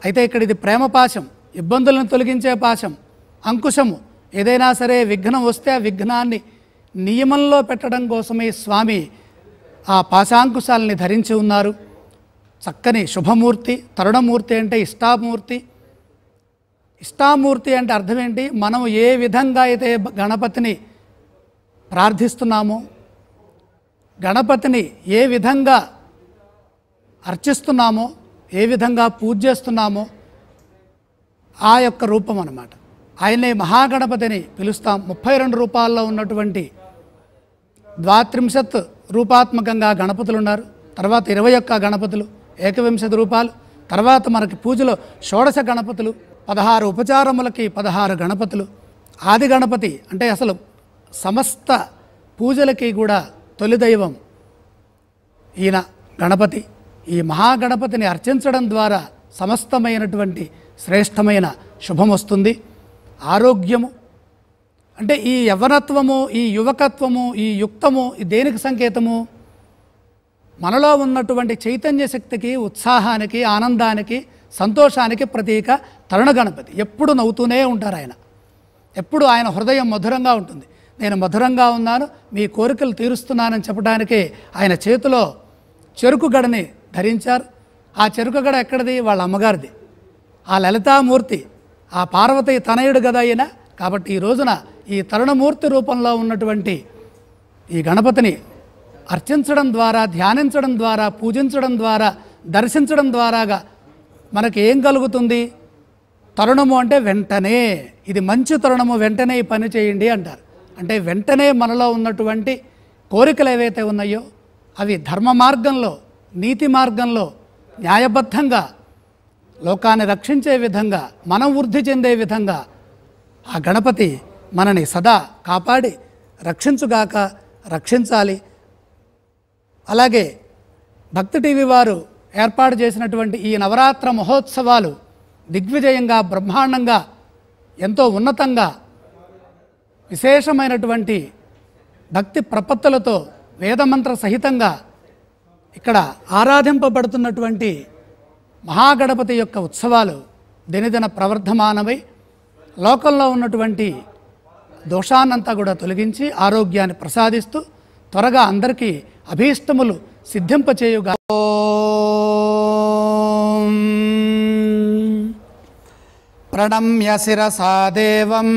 అయితే ఇక్కడ ఇది ప్రేమ పాశం, ఇబ్బందులను తొలగించే పాశం. అంకుశము ఏదైనా సరే విఘ్నం వస్తే ఆ విఘ్నాన్ని నియమంలో పెట్టడం కోసమే స్వామి ఆ పాశాంకుశాలని ధరించి ఉన్నారు. చక్కని శుభమూర్తి. తరుణమూర్తి అంటే ఇష్టామూర్తి. ఇష్టామూర్తి అంటే అర్థం ఏంటి? మనం ఏ విధంగా అయితే గణపతిని ప్రార్థిస్తున్నామో, గణపతిని ఏ విధంగా అర్చిస్తున్నామో, ఏ విధంగా పూజ చేస్తున్నామో ఆ యొక్క రూపం అన్నమాట. ఆయనే మహాగణపతిని పిలుస్తాం. 32 రూపాల్లో ఉన్నటువంటి 32 రూపాత్మకంగా గణపతులు ఉన్నారు. తర్వాత 21 గణపతులు, 21 రూపాలు. తర్వాత మనకి పూజలో షోడశ గణపతులు, 16 ఉపచారములకి 16 గణపతులు. ఆది గణపతి అంటే అసలు సమస్త పూజలకి కూడా తొలి దైవం ఈయన గణపతి. ఈ మహాగణపతిని అర్చించడం ద్వారా సమస్తమైనటువంటి శ్రేష్టమైన శుభం వస్తుంది. ఆరోగ్యము అంటే ఈ యవ్వనత్వము, ఈ యువకత్వము, ఈ యుక్తము దేనికి సంకేతము? మనలో ఉన్నటువంటి చైతన్య శక్తికి, ఉత్సాహానికి, ఆనందానికి, సంతోషానికి ప్రతీక తరుణ గణపతి. ఎప్పుడు నవ్వుతూనే ఉంటారు ఆయన. ఎప్పుడు ఆయన హృదయం మధురంగా ఉంటుంది. నేను మధురంగా ఉన్నాను, మీ కోరికలు తీరుస్తున్నానని చెప్పడానికే ఆయన చేతిలో చెరుకు గడని ధరించారు. ఆ చెరుకు గడ ఎక్కడిది? వాళ్ళ అమ్మగారిది. ఆ లలితామూర్తి, ఆ పార్వతి తనయుడు కదా ఈయన. కాబట్టి ఈ రోజున ఈ తరుణమూర్తి రూపంలో ఉన్నటువంటి ఈ గణపతిని అర్చించడం ద్వారా, ధ్యానించడం ద్వారా, పూజించడం ద్వారా, దర్శించడం ద్వారాగా మనకి ఏం కలుగుతుంది? తరుణము అంటే వెంటనే, ఇది మంచి తరుణము, వెంటనే ఈ పని చేయండి అంటారు. అంటే వెంటనే మనలో ఉన్నటువంటి కోరికలు ఏవైతే ఉన్నాయో అవి ధర్మ మార్గంలో, నీతి మార్గంలో, న్యాయబద్ధంగా లోకాన్ని రక్షించే విధంగా, మనం వృద్ధి చెందే విధంగా ఆ గణపతి మనని సదా కాపాడి రక్షించుగాక, రక్షించాలి. అలాగే భక్తి టీవీ వారు ఏర్పాటు చేసినటువంటి ఈ నవరాత్ర మహోత్సవాలు దిగ్విజయంగా, బ్రహ్మాండంగా, ఎంతో ఉన్నతంగా, విశేషమైనటువంటి భక్తి ప్రపత్తులతో, వేదమంత్ర సహితంగా ఇక్కడ ఆరాధింపబడుతున్నటువంటి మహాగణపతి యొక్క ఉత్సవాలు దినదిన ప్రవర్ధమానమై లోకంలో ఉన్నటువంటి దోషాన్నంతా కూడా తొలగించి ఆరోగ్యాన్ని ప్రసాదిస్తూ త్వరగా అందరికీ అభీష్టములు సిద్ధింపచేయుగా. ప్రణమ్య శిరసా దేవం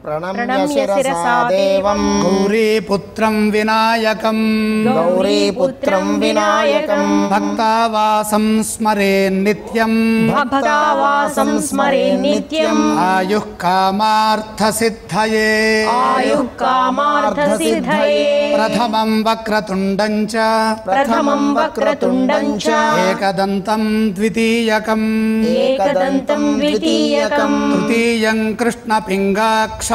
ప్రణమ్య శిరసా దేవం గౌరీపుత్రం వినాయకం గౌరీపుత్రం వినాయకం భక్తావాసం స్మరే నిత్యం భక్తావాసం స్మరే నిత్యం ఆయుః కామార్థ సిద్ధయే ఆయుః కామార్థ సిద్ధయే ప్రథమం వక్రతుండం చ ప్రథమం వక్రతుండం చ ఏకదంతం ద్వితీయకం ఏకదంతం ద్వితీయకం తృతీయం కృష్ణపింగాక్షం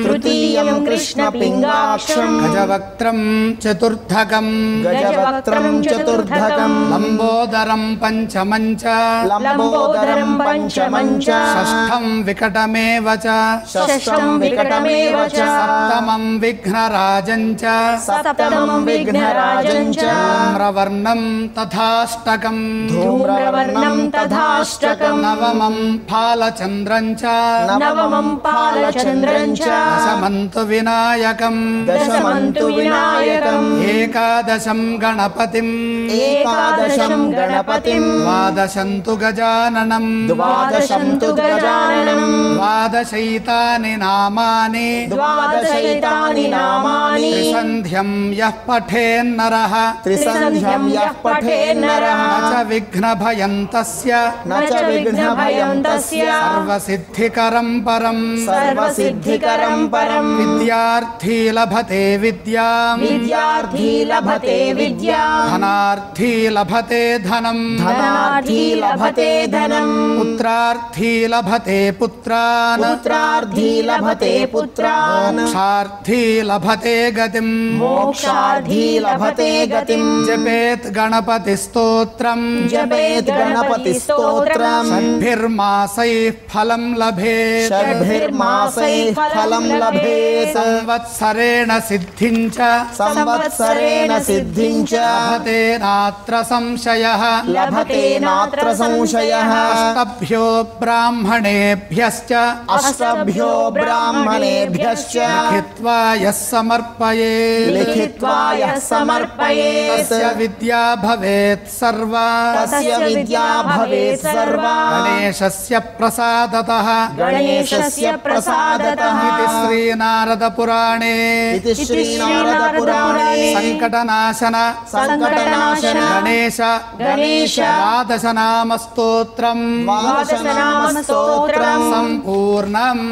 తృతీయం కృష్ణపింగాక్షం గజవక్త్రం చతుర్థకం గజవక్త్రం చతుర్థకం లంబోదరం పంచమం చ లంబోదరం పంచమం చ షష్ఠం వికటమేవ చ షష్ఠం వికటమేవ చ సప్తమం విఘ్నరాజం చ సప్తమం విఘ్నరాజం చ ధూమ్రవర్ణం తథాష్టకం ధూమ్రవర్ణం తథాష్టకం నవమం ఫాలచంద్రం చ నవమం పాలచంద్రం చ దశమంతు వినాయకం దశమంతు వినాయకం ఏకాదశం గణపతిం ఏకాదశం గణపతిం ద్వాదశంతు గజాననం ద్వాదశం తు గజాననం ద్వాదశైతాని నామాని ద్వాదశైతాని నామాని త్రిసంధ్యం యః పఠేన్నరః త్రిసంధ్యం యః పఠేన్నరః న చ విఘ్నభయం తస్య న చ విఘ్నభయం తస్య సర్వసిద్ధికరం పరం సర్వసిద్ధికరం పరం విద్యార్థీ లభతే విద్యాం విద్యార్థీ లభతే విద్యాం ధనార్థీ లభతే ధనం ధనార్థీ లభతే ధనం పుత్రార్థీ లభతే పుత్రాన్ పుత్రార్థీ లభతే పుత్రాన్ మోక్షార్థీ లభతే గతిం मोक्षार्थी लभते गतिं जपेत् गणपतिस्तोत्रम् जपेत् गणपतिस्तोत्रम् षड्भिर्मासैः फलं लभेत् षड्भिर्मासैः फलं लभेत् संवत्सरेण सिद्धिं च संवत्सरेण सिद्धिं च लभते नात्र संशयः लभते नात्र संशयः अष्टभ्यो ब्राह्मणेभ्यश्च अष्टभ्यो ब्राह्मणेभ्यश्च लिखित्वा यः समर्पयेत् लिखित्वा यः समर्पयेत् तस्य विद्या भवेत् सर्वा तस्य विद्या भवेत् सर्वा गणेशस्य प्रसादतः गणेशस्य प्रसादतः इति श्रीनारदपुराणे इति श्रीनारदपुराणे संकटनाशन गणेश द्वादशनामस्तोत्रम् सम्पूर्णम्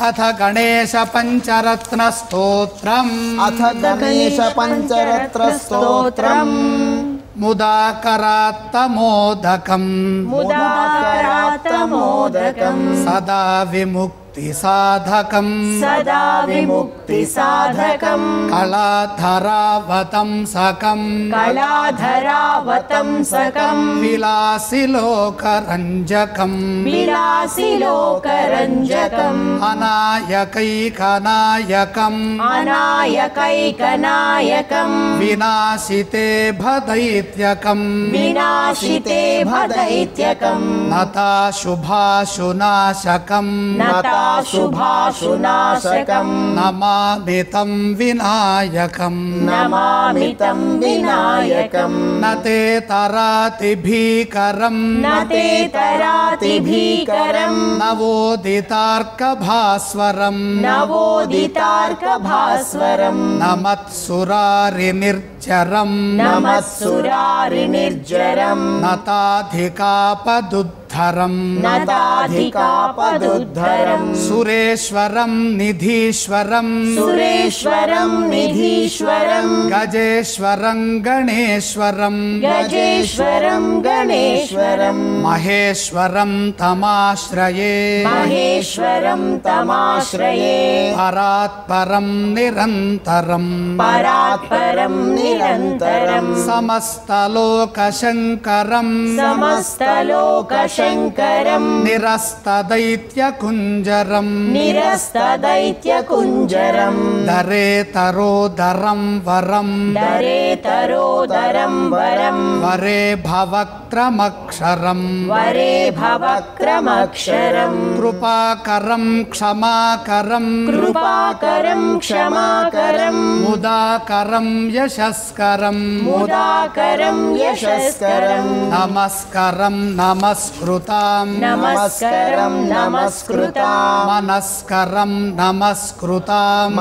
अथ गणेश पञ्चरत्नस्तोत्रम् मुदाकरात्तमोदकम् सदा विमुक्तिसाधकम् कलाधरावतंसकम् विलासिलोकरञ्जकम् अनायकैकनायकम् विनाशिते भदैत्यकम् नताशुभाशुनाशकम् नमामि तं विनायकम् न ते तरातिभीकरम् नवोदितार्कभास्वरम् नमत्सुरारिनिर्जरम् नताधिकापदुद्धरम् सुरेश्वरं निधीश्वरम् गजेश्वरं गणेश्वरम् महेश्वरं तमाश्रये परात्परं निरन्तरम् समस्तलोकशङ्करम् निरस्तदैत्यकुञ्जरम् दरेतरोदरं वरम् वरे भवक्त्रमक्षरम् कृपाकरं क्षमाकरम् मुदाकरं यशस्करम् नमस्करं नमस्कृताम् मनस्करं नमस्कृताम्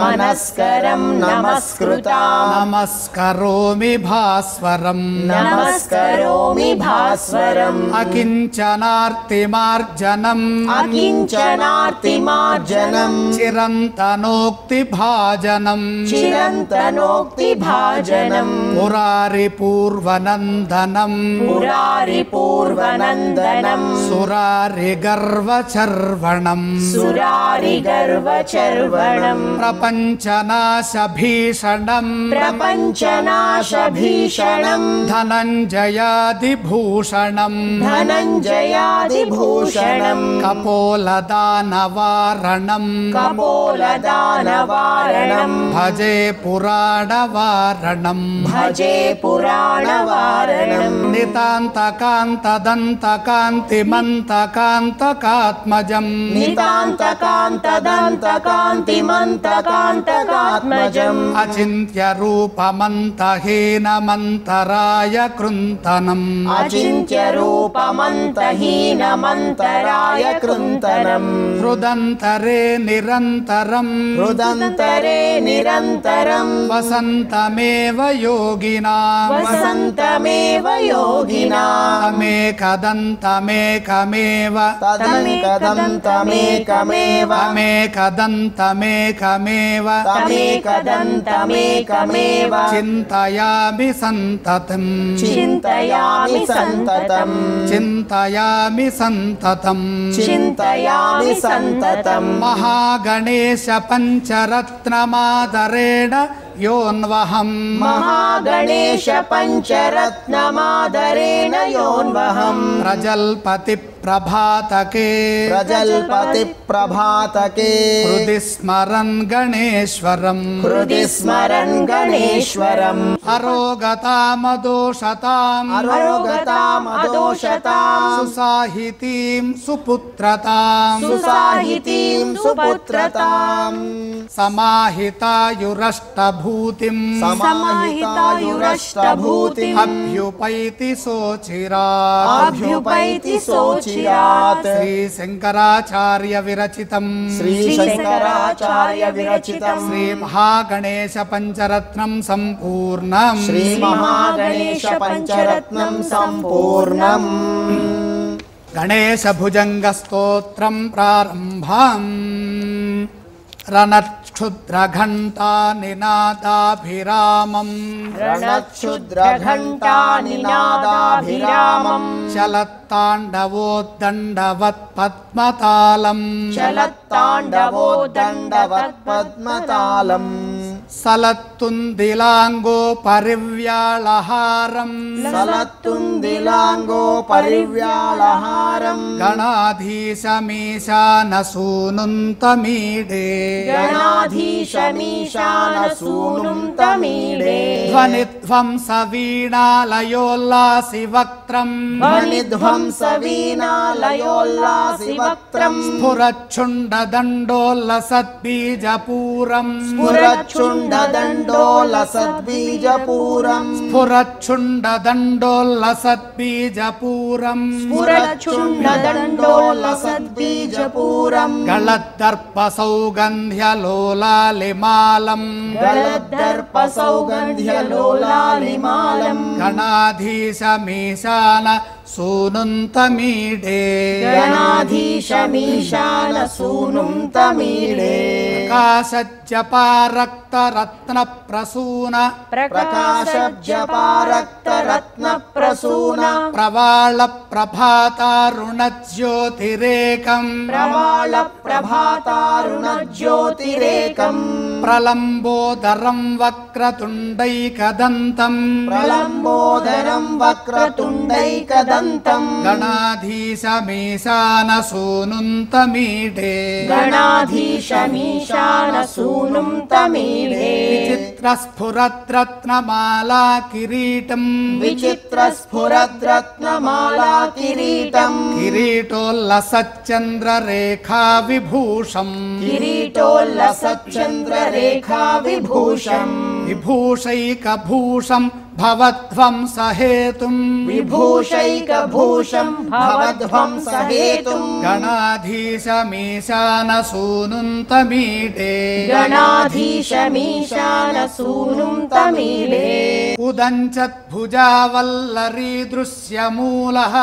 नमस्करोमि भास्वरम् अकिञ्चनार्तिमार्जनम् चिरन्तनोक्तिभाजनम् पुरारिपूर्वनन्दनम् सुरारिगर्वचर्वणम् प्रपञ्चनाशभीषणम् धनञ्जयादिभूषणम् कपोलदानवारणम् भजे पुराणवारणम् नितान्तकान्तदन्तकान्तिमन्तकान्तकात्मजम् अचिन्त्यरूपमन्तहीनमन्तराय कृन्तनम् हृदन्तरे निरन्तरम् वसन्तमेव योगिना तमेकदन्तमेव तमेकमेव तमेकदन्तमेकमेव तमेकदन्तमेकमेव तमेकदन्तमेकमेव चिन्तयामि सन्ततम् चिन्तयामि सन्ततम् चिन्तयामि सन्ततम् चिन्तयामि सन्ततम् महागणेश पञ्चरत्नमादरेण योऽन्वहम् महागणेश पञ्चरत्नमादरेण योऽन्वहम् प्रजल्पति प्रभातके प्रजल्पति प्रभातके हृदि स्मरन् गणेश्वरम् हृदि स्मरन् गणेश्वरम् अरोगतामदोषताम् अरोगतामदोषताम् सुसाहितीं सुपुत्रताम् सुसाहितीं सुपुत्रताम् समाहितायुरष्टभूतिम् समाहितायुरष्टभूतिम् अभ्युपैति सोचिरात् अभ्युपैति सोचिरात् श्रीशङ्कराचार्य विरचितम् श्रीशङ्कराचार्य विरचितम् श्रीमहागणेश पञ्चरत्नं सम्पूर्णम् श्रीमहागणेश पञ्चरत्नं सम्पूर्णम् गणेश भुजङ्गस्तोत्रं प्रारम्भम् रणक्षुद्रघण्टा निनादाभिरामम् रणक्षुद्रघण्टा निनादाभिरामम् चलत्ताण्डवोद्दण्डवत् पद्मतालम् चलत्ताण्डवोद्दण्डवत् पद्मतालम् सलत्तुन्दिलाङ्गो परिव्याळहारम् सलत्तुन्दिलाङ्गो परिव्याळहारम् गणाधीशमीशानसूनुन्तमीडे गणाधीशमीशानसूनुन्तमीडे ध्वनिध्वंसवीणालयोल्लासिवक्त्रम् ध्वनिध्वंसवीणालयोल्लासिवक्त्रम् स्फुरच्छुण्डदण्डोल्लसद्बीजपूरम् स्फुरच्छुण्डदण्डोलसद्बीजपूरम् स्फुरच्छुण्डदण्डोल्लसद्बीजपूरम् स्फुरच्छुण्डदण्डोलसद्बीजपूरम् गलद्दर्पसौगन्ध्यलोलालिमालम् गलद्दर्पसौगन्ध्यलोलालिमालम् गणाधीशमीशान सूनुन्तमीडे गणाधीशमीशानसूनुन्तमीडे प्रकाशज्जपारक्तरत्नप्रसून प्रकाशज्जपारक्तरत्नप्रसून प्रवाळप्रभातारुणज्योतिरेकम् प्रवाळप्रभातारुणज्योतिरेकम् प्रलम्बोदरं वक्रतुण्डैकदन्तम् प्रलम्बोदरं वक्रतुण्डैकदन्तम् गणाधीशमीशानसूनुन्तमीडे गणाधीशमीशानसूनुन्तमीडे विचित्रस्फुरद्रत्नमाला किरीटम् विचित्रस्फुरद्रत्नमाला किरीटम् किरीटोल्लसच्चन्द्ररेखा विभूषम् किरीटोल्लसच्चन्द्ररेखा विभूषम् विभूषैकभूषम् भवध्वंसहेतुम् विभूषैकभूषम् भवध्वंसहेतुम् गणाधीशमीशानसूनुन्तमीडे गणाधीशमीशानसूनुन्तमीडे उदञ्चद्भुजावल्लरी दृश्यमूलः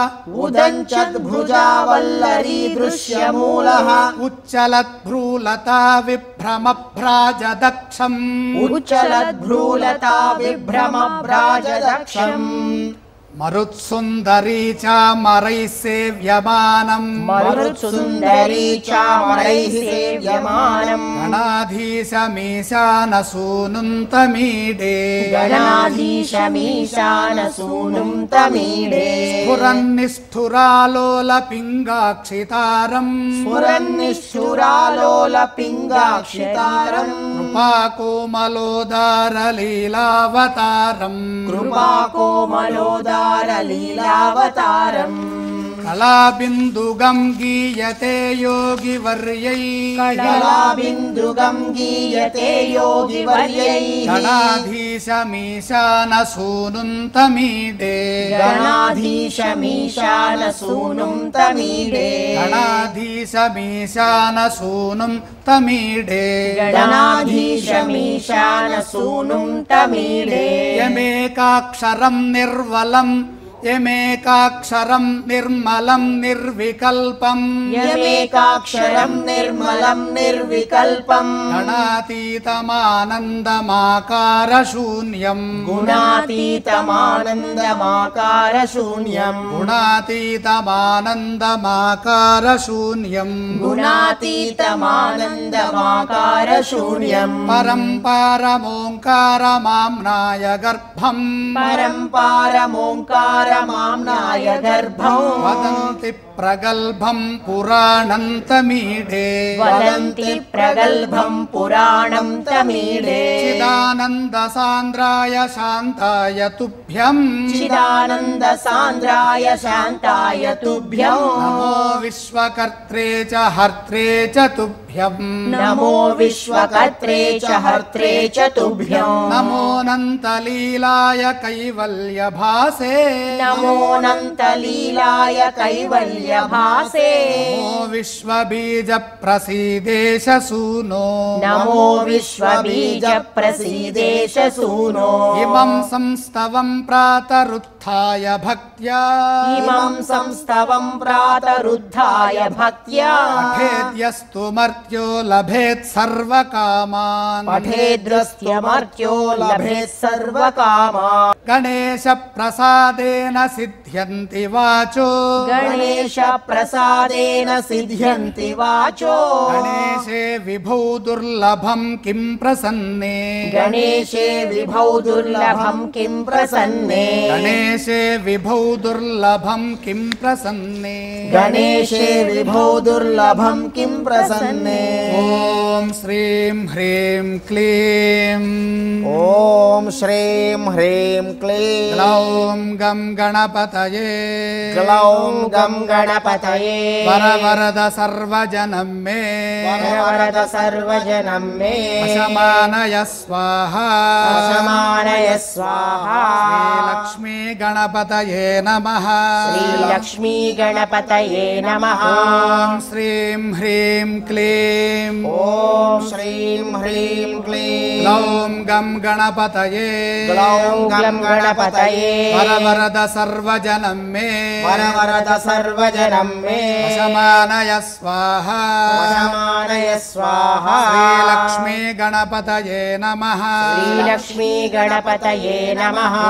उदञ्चद्भुजावल्लरी दृश्यमूलः उच्चलद्भ्रूलता विभ्रमभ्राजदक्षम् उच्चलद्भ्रूलता विभ्रमभ्राजदक्षम् मरुत्सुन्दरी चामरैः सेव्यमानम् मरुत्सुन्दरी चामरैः सेव्यमानम् गणाधीशमीशानसूनुन्तमीडे गणाधीशमीशानसूनुन्तमीडे स्फुरन्निष्ठुरालोलपिङ्गाक्षितारम् स्फुरन्निष्ठुरालोलपिङ्गाक्षितारम् कृपाकोमलोदारलीलावतारम् कृपाकोमलोदारलीलावतारम् कलाबिन्दुगम् गीयते योगिवर्यै कलाबिन्दुगम् गीयते योगिवर्यै गणाधीशमीशानसूनुन्तमीडे गणाधीशमीशानसूनुन्तमीडे गणाधीशमीशानसूनुन्तमीडे गणाधीशमीशानसूनुन्तमीडे यमेकाक्षरम् निर्वलम् यमेकाक्षरं निर्मलं निर्विकल्पं यमेकाक्षरं निर्मलं निर्विकल्पं गुणातीतमानन्दमाकारशून्यं गुणातीतमानन्दमाकारशून्यं गुणातीतमानन्दमाकारशून्यं गुणातीतमानन्दमाकारशून्यं परं पारमोङ्कारमाम्नाय गर्भं परं पारमोङ्कारमाम्नाय गर्भं वदन्ति प्रगल्भं पुराणन्तमीडे वदन्ति प्रगल्भं पुराणं तमीडे चिदानन्दसान्द्राय शान्ताय तुभ्यं चिदानन्दसान्द्राय शान्ताय तुभ्यं नमो विश्वकर्त्रे च हर्त्रे च तुभ्यं नमो विश्वकर्त्रे च हर्त्रे च तुभ्यं नमोऽनन्तलीलाय कैवल्यभासे नमोऽनन्तलीलाय कैवल्यभासे नमो विश्वबीजप्रसीदेश सूनो नमो विश्वबीजप्रसीदेश सूनो इमं संस्तवं प्रातरुत्थाय भक्त्या इमं संस्तवं प्रातरुत्थाय भक्त्या पठेद्यस्तु मर्त्यो लभेत् सर्वकामान् पठेद्रस्त्यमर्त्यो लभेत् सर्वकामान् गणेशप्रसादेन सिद्ध्यन्ति वाचो गणेशप्रसादेन सिद्ध्यन्ति वाचो गणेशे विभौ दुर्लभं किं प्रसन्ने गणेशे विभौ दुर्लभं किं प्रसन्ने गणेशे विभौ दुर्लभं किं प्रसन्ने गणेशे विभौ दुर्लभं किं प्रसन्ने ॐ श्रीं ह्रीं क्लीं ॐ श्रीं ह्रीं क्लीं ग्लौं गं गणपतये ग्लौं गं गणपतये वरवरद सर्वजनं मे वरवरद सर्वजनं मे वशमानय स्वाहा वशमानय स्वाहा श्रीलक्ष्मी गणपतये नमः श्रीलक्ष्मी गणपतये नमः ॐ श्रीं ह्रीं क्लीं ॐ श्रीं ह्रीं क्लीं ग्लौं गं गणपतये ग्लौं गं गणपतये वरवरद सर्वजनं मे वरवरद सर्वजनं मे वशमानय स्वाहा वशमानय स्वाहा श्रीलक्ष्मी गणपतये नमः श्रीलक्ष्मी गणपतये नमः ॐ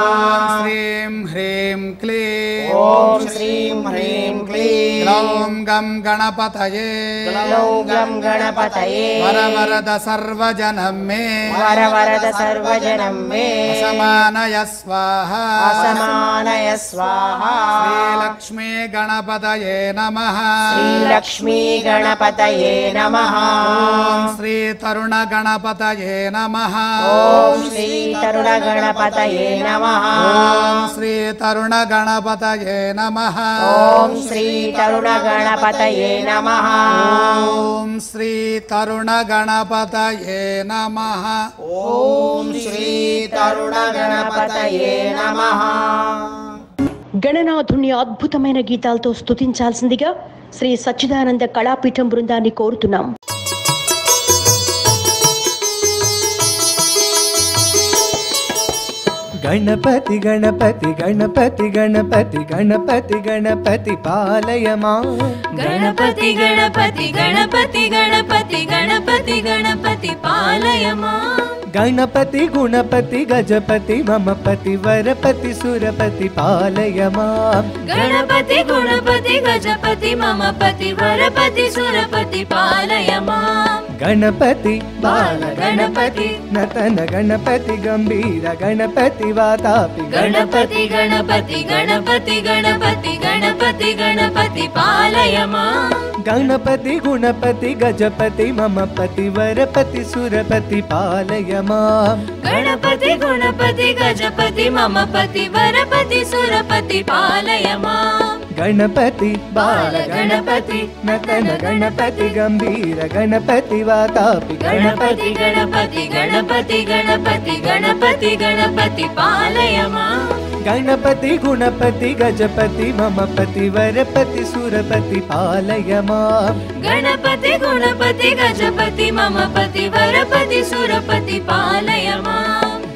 श्रीं ह्रीं क्लीं ॐ श्रीं ह्रीं क्लीं ग्लौं गं गणपतये ग्लौं गं गणपतये वरवरद सर्वजनं मे वरवरद सर्वजनं मे वशमानय स्वाहा असमानय स्वाहा श्रीलक्ष्मी गणपतये नमः श्रीलक्ष्मी गणपतये नमः ॐ श्री तरुण गणपतये नमः ॐ श्री तरुण गणपतये नमः ॐ श्री तरुण गणपतये नमः ॐ श्री तरुण गणपतये नमः ॐ श्री तरुण गणपतये नमः ॐ श्री तरुण गणपतये नमः గణనాథుని అద్భుతమైన గీతాలతో స్తుతించాల్సిందిగా శ్రీ సచ్చిదానంద కళాపీఠం బృందాన్ని కోరుతున్నాం. गणपति गणपति गणपति गणपति गणपति गणपति पालय मां गणपति गणपति गणपति गणपति गणपति गणपति पालय मां गणपति गुणपति गजपति मम पति वरपति सुरपति पालय मां गणपति गुणपति गजपति मम पति वरपति सुरपति पालय मां गणपति बाल गणपति नतन गणपति गंभीर गणपति वातापि गणपति गणपति गणपति गणपति गणपति गणपति पालय मां गणपति गुणपति गजपति मम पति वरपति सुरपति पालय मां गणपति गुणपति गजपति मम पति वरपति सुरपति पालय मां गणपति बाल गणपति नतन गणपति गंभीर गणपति वातापि गणपति गणपति गणपति गणपति गणपति गणपति पालय मां गणपति गुणपति गजपति मम पति वरपति सुरपति पालय मां गणपति गुणपति गजपति मम पति वरपति सुरपति पालय मां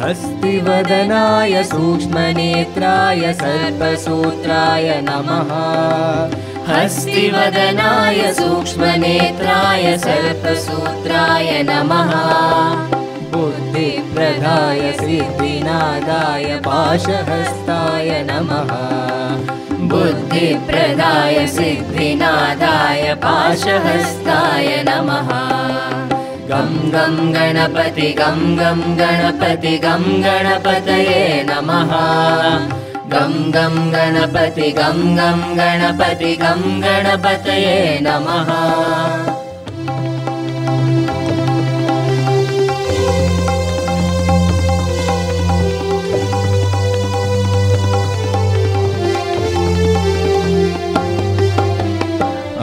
हस्तिवदनाय सूक्ष्मनेत्राय सर्पसूत्राय नमः हस्तिवदनाय सूक्ष्मनेत्राय सर्पसूत्राय नमः बुद्धिप्रदाय सिद्धिनादाय पाशहस्ताय नमः बुद्धिप्रदाय सिद्धिनादाय पाशहस्ताय नमः गं गं गणपति गं गं गणपति गं गणपतये नमः गं गं गणपति गं गं गणपति गं गणपतये नमः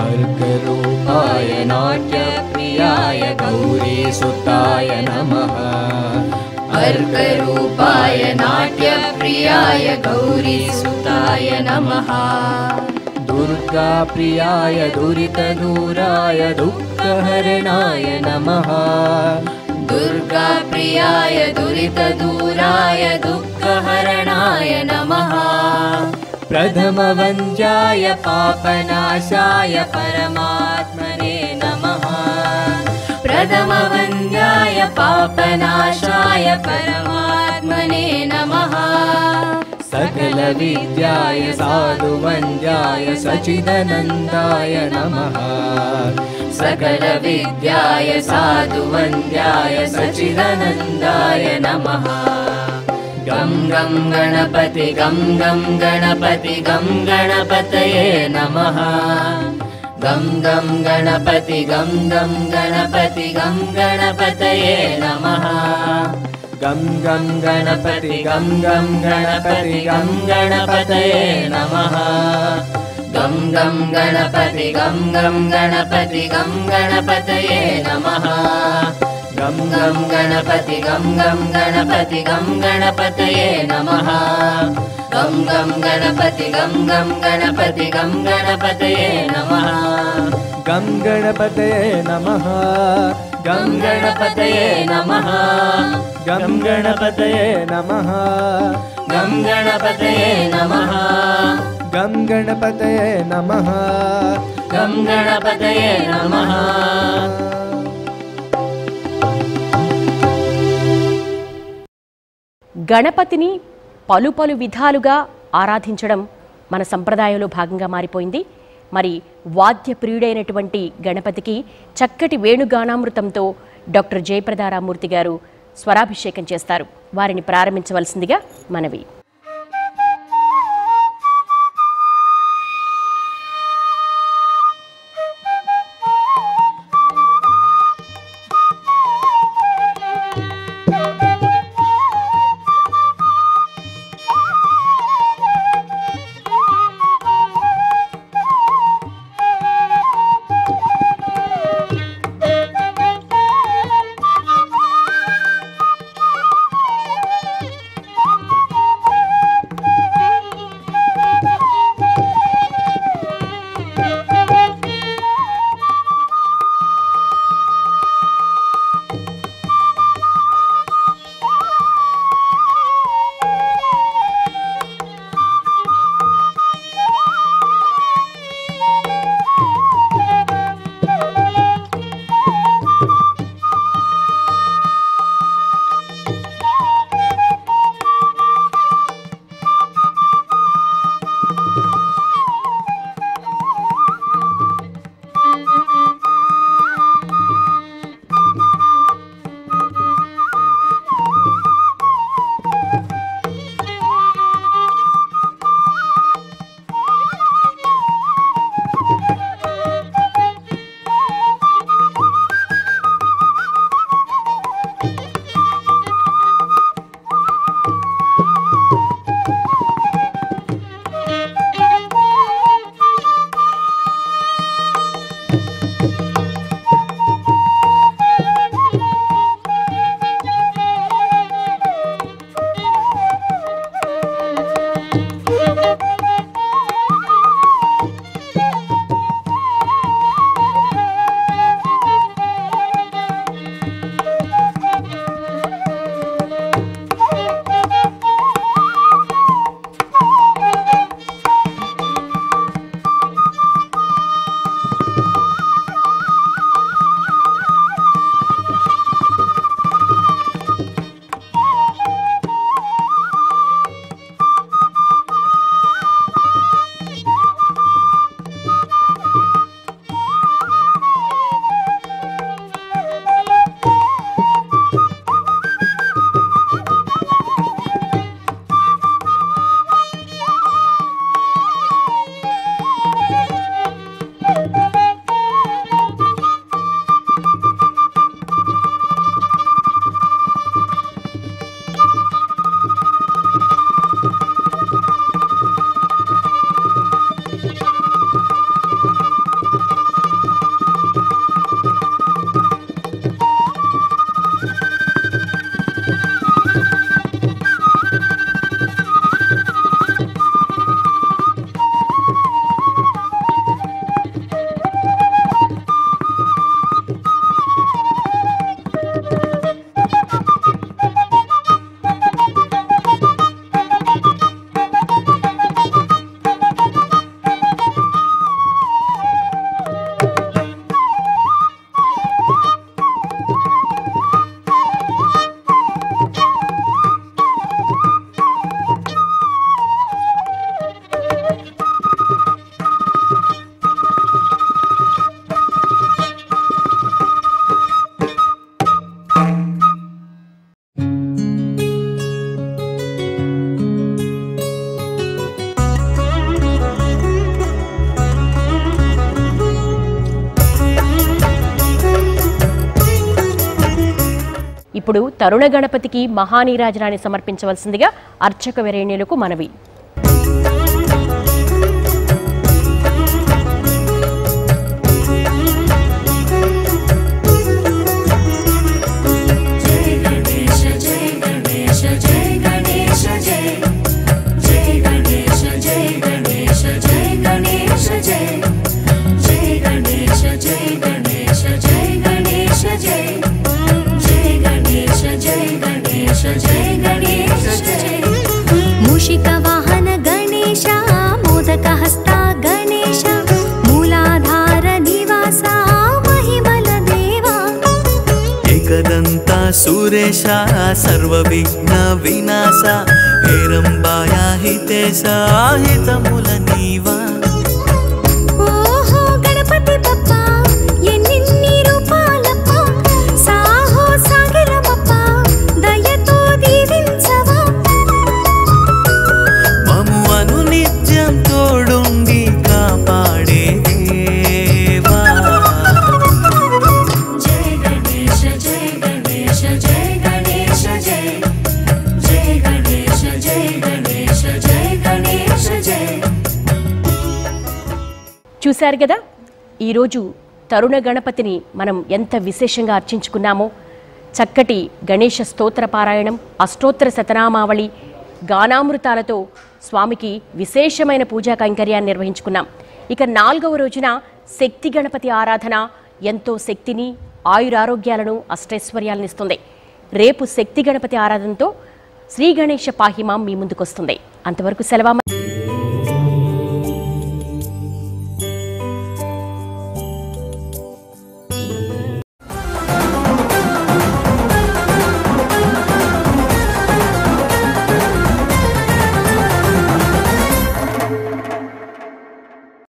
अर्करूपाय नाट्यप्रियाय गौरीसुताय नमः अर्करूपाय नाट्यप्रियाय गौरीसुताय नमः दुर्गाप्रियाय दुरितदूराय दुःखहरणाय नमः दुर्गाप्रियाय दुरितदूराय दुःखहरणाय नमः प्रथमवन्द्याय पापनाशाय परमात्मने नमः प्रथमवन्द्याय पापनाशाय परमात्मने नमः सकलविद्याय साधुवन्द्याय सच्चिदानन्दाय नमः सकलविद्याय साधुवन्द्याय सच्चिदानन्दाय नमः गं गं गणपति गं गं गणपति गं गणपतये नमः गं गं गणपति गं गं गणपति गं गणपतये नमः गं गं गणपति गं गं गणपति गं गणपतये नमः गं गं गणपति गं गं गणपति गं गणपतये नमः गं गं गणपति गं गं गणपति गं गणपतये नमः गं गं गणपति गं गं गणपति गं गणपतये नमः गं गणपतये नमः गं गणपतये नमः गं गणपतये नमः गं गणपतये नमः गं गणपतये नमः गं गणपतये नमः గణపతిని పలు పలు విధాలుగా ఆరాధించడం మన సంప్రదాయంలో భాగంగా మారిపోయింది. మరి వాద్య ప్రియుడైనటువంటి గణపతికి చక్కటి వేణుగానామృతంతో డాక్టర్ జయప్రదారామూర్తి గారు స్వరాభిషేకం చేస్తారు. వారిని ప్రారంభించవలసిందిగా మనవి. ఇప్పుడు తరుణ గణపతికి మహానీరాజనాన్ని సమర్పించవలసిందిగా అర్చక వరేణ్యులకు మనవి. मूषिकवाहन गणेश मोदकहस्ता गणेश मूलाधार निवासा महिमल देवा एकदन्ता सुरेशा सर्वविघ्न विनाशा हेरम्बाया हितेशा हितमुल नीवा. ओहो गणपति बप्पा एन्निन्नि रूपालप्प साहो सागिलमप्प दयतो दीविंचवा ममु अनुनित्यं तोडुंडी कापाडे देवा. जय गणेश जय गणेश जय गणेश जय जय गणेश जय गणेश जय गणेश जय. చూశారు కదా, ఈరోజు తరుణ గణపతిని మనం ఎంత విశేషంగా అర్చించుకున్నామో. చక్కటి గణేష స్తోత్ర పారాయణం, అష్టోత్తర శతనామావళి, గానామృతాలతో స్వామికి విశేషమైన పూజా కైంకర్యాన్ని నిర్వహించుకున్నాం. ఇక 4వ రోజున శక్తి గణపతి ఆరాధన ఎంతో శక్తిని, ఆయురారోగ్యాలను, అష్టైశ్వర్యాలను ఇస్తుంది. రేపు శక్తి గణపతి ఆరాధనతో శ్రీ గణేష పాహిమాం మీ ముందుకొస్తుంది. అంతవరకు సెలవు.